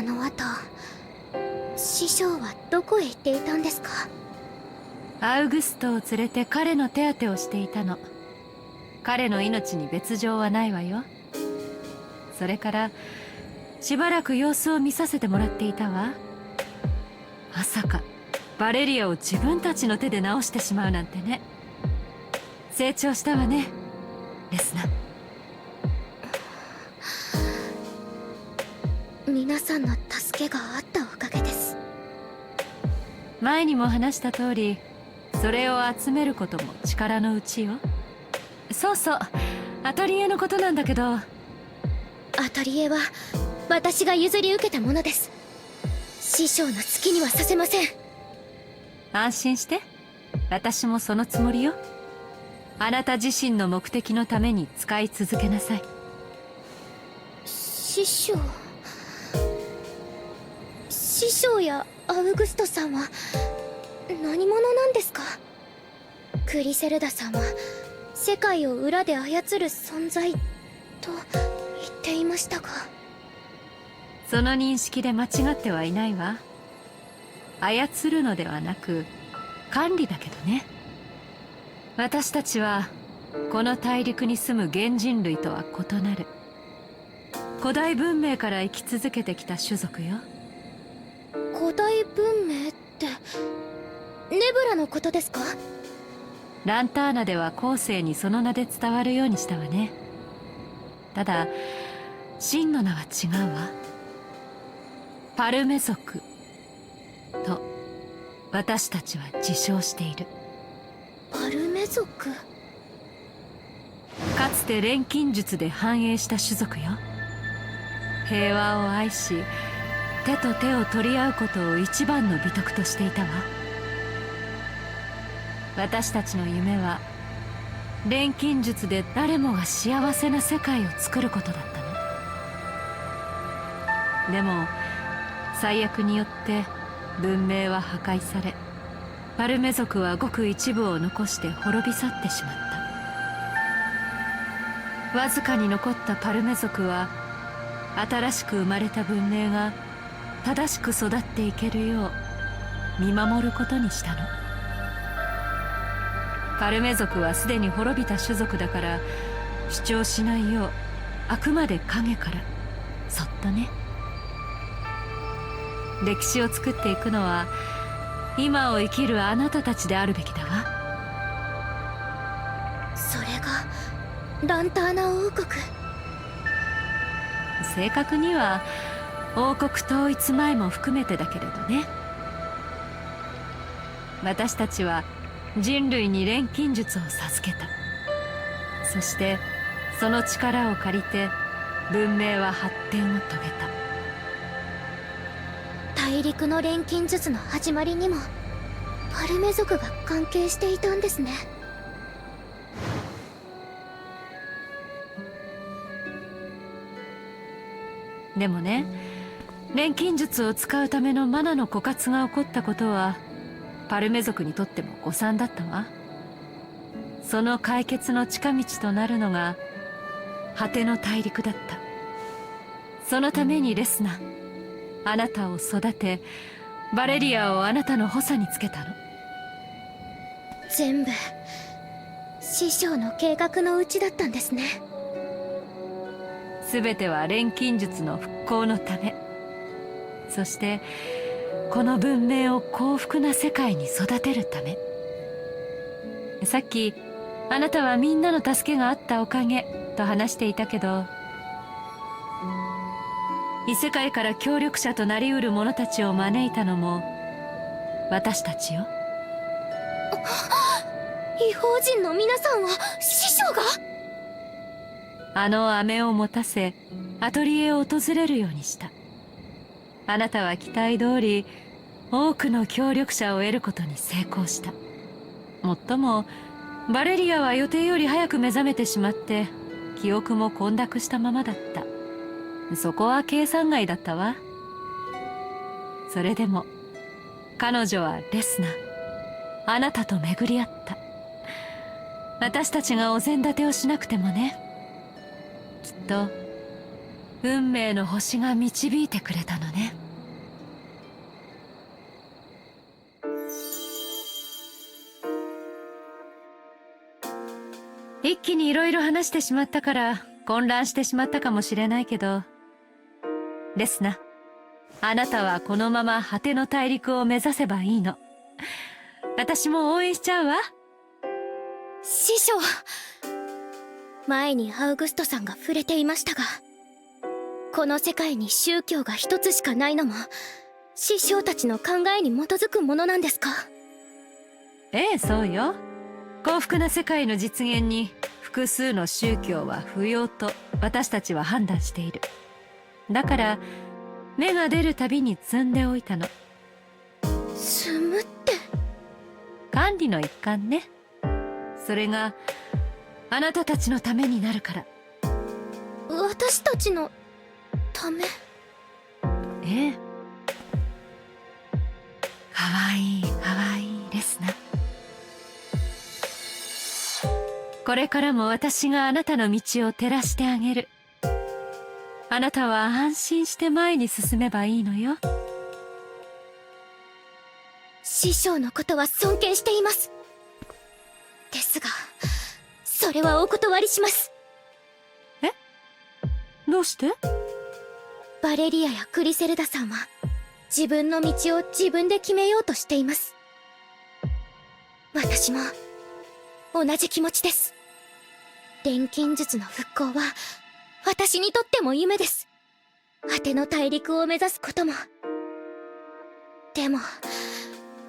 あの後師匠はどこへ行っていたんですか？アウグストを連れて彼の手当てをしていたの。彼の命に別状はないわよ。それからしばらく様子を見させてもらっていたわ。まさかバレリアを自分たちの手で直してしまうなんてね。成長したわね、レスナ。皆さんの助けがあったおかげです。前にも話した通り、それを集めることも力のうちよ。そうそう、アトリエのことなんだけど。アトリエは私が譲り受けたものです。師匠の好きにはさせません。安心して、私もそのつもりよ。あなた自身の目的のために使い続けなさい。師匠やアウグストさんは何者なんですか？クリセルダさんは世界を裏で操る存在と言っていましたが。その認識で間違ってはいないわ。操るのではなく管理だけどね。私たちはこの大陸に住む原人類とは異なる古代文明から生き続けてきた種族よ。古代文明ってネブラのことですか？ランターナでは後世にその名で伝わるようにしたわね。ただ真の名は違うわ。パルメ族と私たちは自称している。パルメ族？かつて錬金術で繁栄した種族よ。平和を愛し、手と手を取り合うことを一番の美徳としていたわ。私たちの夢は錬金術で誰もが幸せな世界を作ることだったの。でも災厄によって文明は破壊され、パルメ族はごく一部を残して滅び去ってしまった。わずかに残ったパルメ族は新しく生まれた文明が正しく育っていけるよう見守ることにしたの。パルメ族はすでに滅びた種族だから主張しないよう、あくまで影からそっとね。歴史を作っていくのは今を生きるあなたたちであるべきだわ。それがランターナ王国。正確には王国統一前も含めてだけれどね。私たちは人類に錬金術を授けた。そしてその力を借りて文明は発展を遂げた。大陸の錬金術の始まりにもパルメ族が関係していたんですね。でもね、錬金術を使うためのマナの枯渇が起こったことはパルメ族にとっても誤算だったわ。その解決の近道となるのが果ての大陸だった。そのためにレスナ、あなたを育てバレリアをあなたの補佐につけたの。全部師匠の計画のうちだったんですね。全ては錬金術の復興のため、そしてこの文明を幸福な世界に育てるため。さっきあなたはみんなの助けがあったおかげと話していたけど、異世界から協力者となりうる者たちを招いたのも私たちよ。異邦人の皆さんは師匠が？あの飴を持たせアトリエを訪れるようにした。あなたは期待通り多くの協力者を得ることに成功した。もっともバレリアは予定より早く目覚めてしまって記憶も混濁したままだった。そこは計算外だったわ。それでも彼女はレスナ、あなたと巡り合った。私たちがお膳立てをしなくてもね。きっと運命の星が導いてくれたのね。一気にいろいろ話してしまったから混乱してしまったかもしれないけど、レスナ、あなたはこのまま果ての大陸を目指せばいいの。私も応援しちゃうわ。師匠、前にアウグストさんが触れていましたが、この世界に宗教が一つしかないのも師匠たちの考えに基づくものなんですか？ええ、そうよ。幸福な世界の実現に複数の宗教は不要と私たちは判断している。だから芽が出るたびに摘んでおいたの。摘むって？管理の一環ね。それがあなたたちのためになるから。私たちのため？ええ。かわいいかわいいレスナ。これからも私があなたの道を照らしてあげる。あなたは安心して前に進めばいいのよ。師匠のことは尊敬しています。ですが、それはお断りします。え？どうして？バレリアやクリセルダさんは自分の道を自分で決めようとしています。私も同じ気持ちです。錬金術の復興は私にとっても夢です。果ての大陸を目指すことも。でも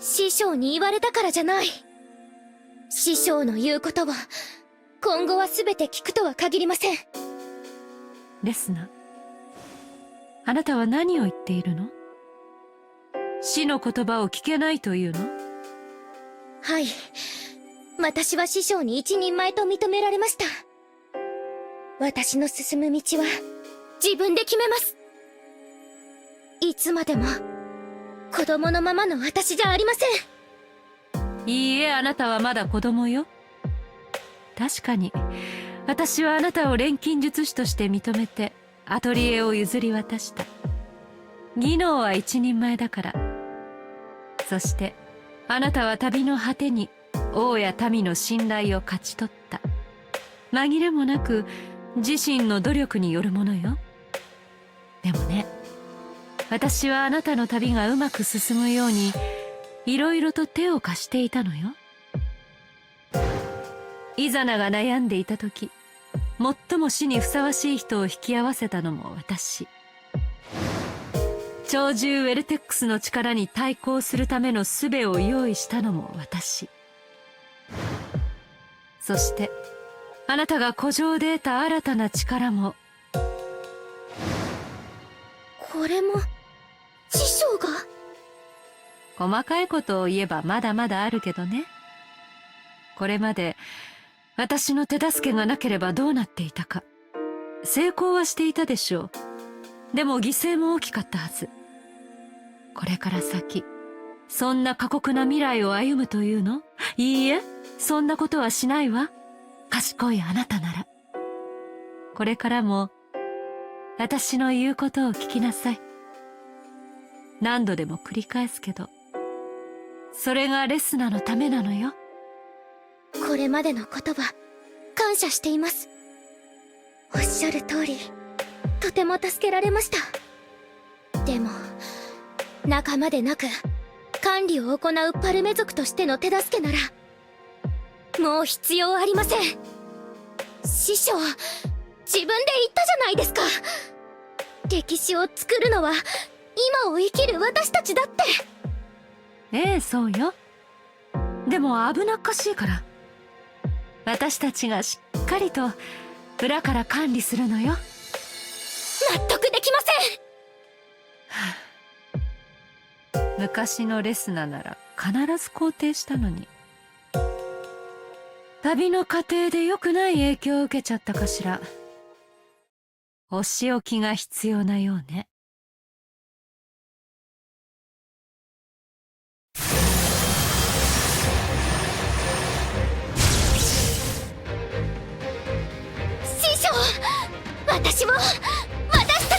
師匠に言われたからじゃない。師匠の言うことを今後は全て聞くとは限りません。レスナ、あなたは何を言っているの？死の言葉を聞けないというの？はい、私は師匠に一人前と認められました。私の進む道は自分で決めます。いつまでも子供のままの私じゃありません。いいえ、あなたはまだ子供よ。確かに私はあなたを錬金術師として認めてアトリエを譲り渡した。技能は一人前だから。そしてあなたは旅の果てに王や民の信頼を勝ち取った。紛れもなく自身の努力によるものよ。でもね、私はあなたの旅がうまく進むようにいろいろと手を貸していたのよ。イザナが悩んでいた時、最も死にふさわしい人を引き合わせたのも私。鳥獣ウェルテックスの力に対抗するための術を用意したのも私。そしてあなたが古城で得た新たな力も。これも師匠が？細かいことを言えばまだまだあるけどね。これまで私の手助けがなければどうなっていたか。成功はしていたでしょう。でも犠牲も大きかったはず。これから先、そんな過酷な未来を歩むというの？いいえ、そんなことはしないわ。賢いあなたなら。これからも私の言うことを聞きなさい。何度でも繰り返すけど、それがレスナのためなのよ。これまでの言葉、感謝しています。おっしゃる通り、とても助けられました。でも、仲間でなく、管理を行うパルメ族としての手助けなら、もう必要ありません。師匠、自分で言ったじゃないですか。歴史を作るのは、今を生きる私たちだって。ええ、そうよ。でも危なっかしいから。私たちがしっかりと裏から管理するのよ。納得できません。昔のレスナなら必ず肯定したのに。旅の過程で良くない影響を受けちゃったかしら。お仕置きが必要なようね。師匠、私も、私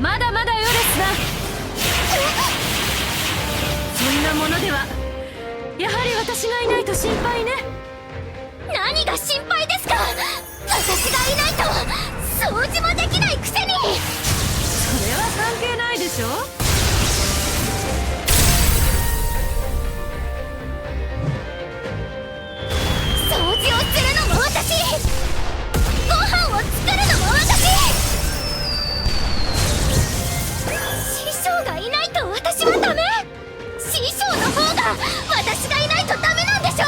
まだまだよレスナ。そんなものではやはり私がいないと心配ね。何が心配ですか。私がいないと掃除もできないくせに。それは関係ないでしょ。掃除をするのも私、ご飯を作るのも私。師匠がいないと私はダメ。師匠の方が私がいないとダメなんでしょ。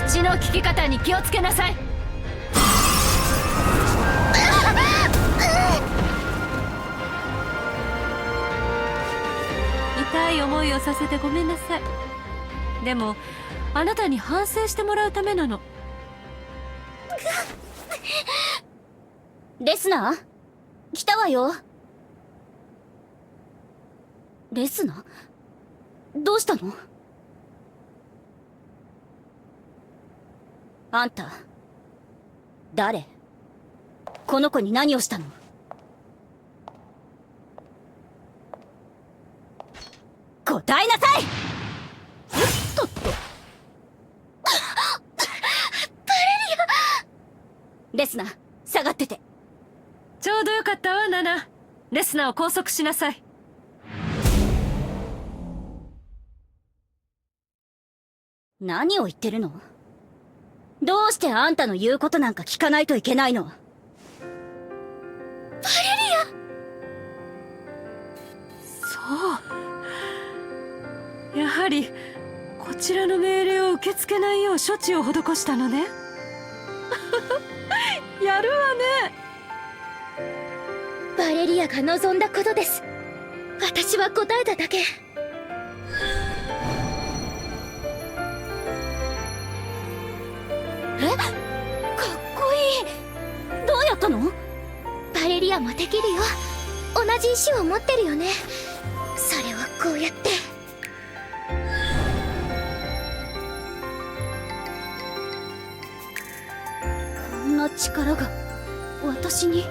口の利き方に気をつけなさい。痛い思いをさせてごめんなさい。でもあなたに反省してもらうためなの。レスナー来たわよ。レスナーどうしたの？あんた誰？この子に何をしたの？答えなさい！とっとバレリア。レスナー下がってて。ちょうどよかったわナナ。レスナーを拘束しなさい。何を言ってるの？どうしてあんたの言うことなんか聞かないといけないの？バレリア。そう、やはりこちらの命令を受け付けないよう処置を施したのね。やるわね。バレリアが望んだことです。私は答えただけ。え？かっこいい。どうやったの？バレリアもできるよ。同じ石を持ってるよね。それをこうやって。こんな力が私に。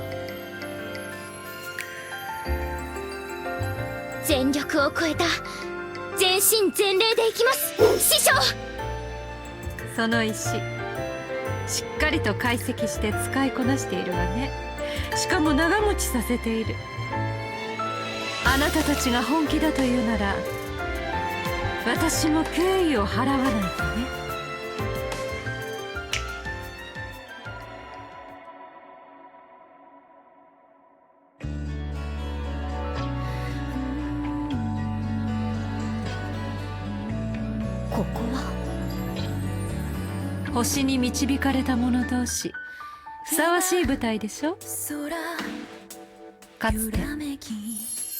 全力を超えた全身全霊でいきます、師匠。その石しっかりと解析して使いこなしているわね。しかも長持ちさせている。あなたたちが本気だというなら私も敬意を払わないとね。ここは星に導かれた者同士、ふさわしい舞台でしょ。かつて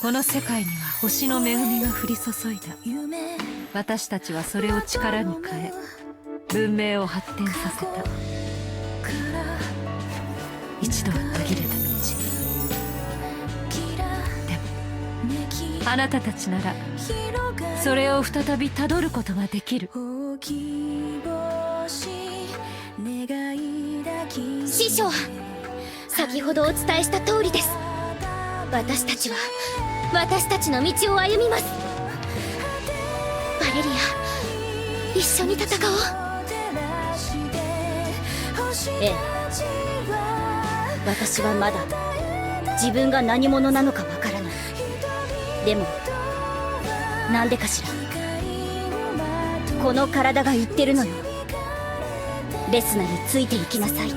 この世界には星の恵みが降り注いだ。私たちはそれを力に変え文明を発展させた。一度は途切れた道。でもあなたたちならそれを再びたどることができる。師匠、先ほどお伝えした通りです。私たちは私たちの道を歩みます。バレリア、一緒に戦おう。ええ、私はまだ自分が何者なのかわからない。でもなんでかしら、この体が言ってるのよ。レスナについていきなさい。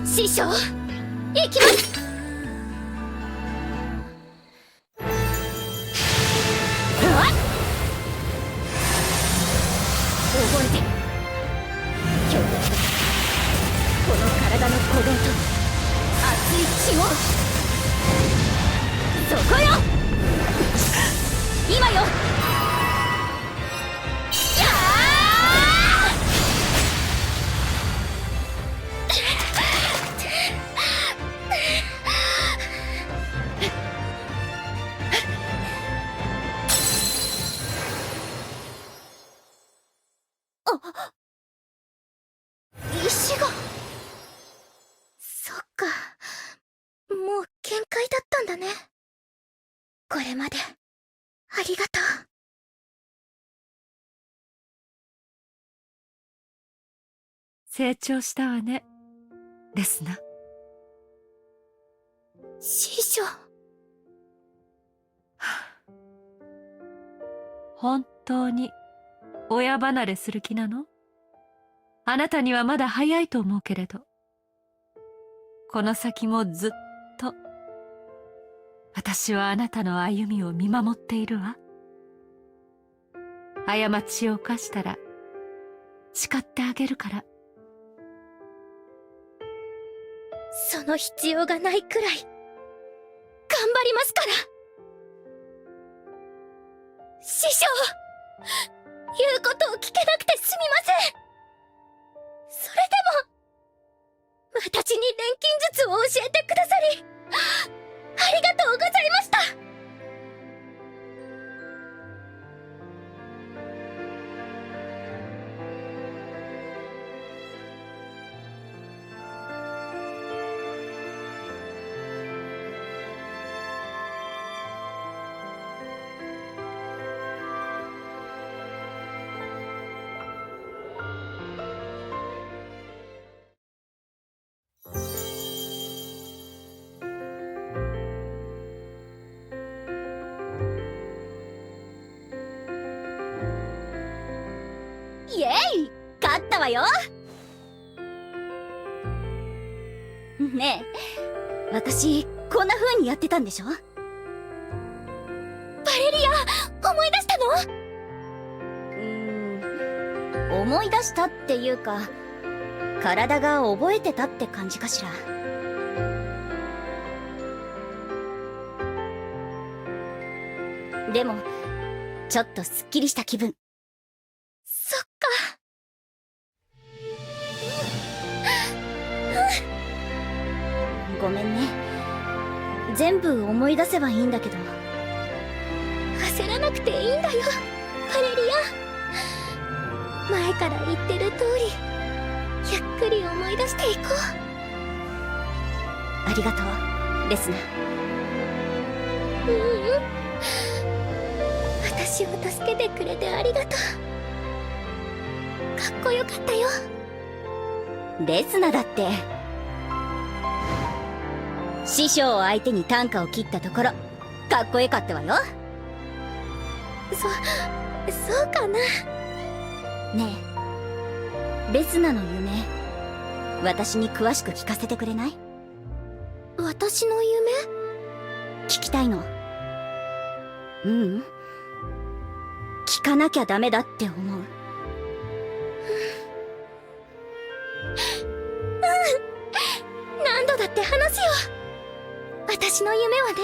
師匠、行きます。覚えて、今日はこの体の鼓動と熱い血を。そこよ、今よ。やあれまでありがとう。成長したわね、レスナ。師匠。本当に親離れする気なの？あなたにはまだ早いと思うけれど、この先もずっと私はあなたの歩みを見守っているわ。過ちを犯したら叱ってあげるから。その必要がないくらい頑張りますから。師匠、言うことを聞けなくてすみません。それでも私に錬金術を教えてくださりありがとうございました。イエイ！勝ったわよ。ねえ、私こんな風にやってたんでしょ？バレリア、思い出したの？思い出したっていうか、体が覚えてたって感じかしら。でもちょっとすっきりした気分。そっか。ごめんね。全部思い出せばいいんだけど。焦らなくていいんだよ、バレリア。前から言ってる通りゆっくり思い出していこう。ありがとう、レスナ。私を助けてくれてありがとう。かっこよかったよ。レスナだって師匠を相手に短歌を切ったところかっこよかったわよ。そうかな。ねえ、レスナの夢私に詳しく聞かせてくれない？私の夢？聞きたいの。聞かなきゃダメだって思う。何度だって話すよ。私の夢はね、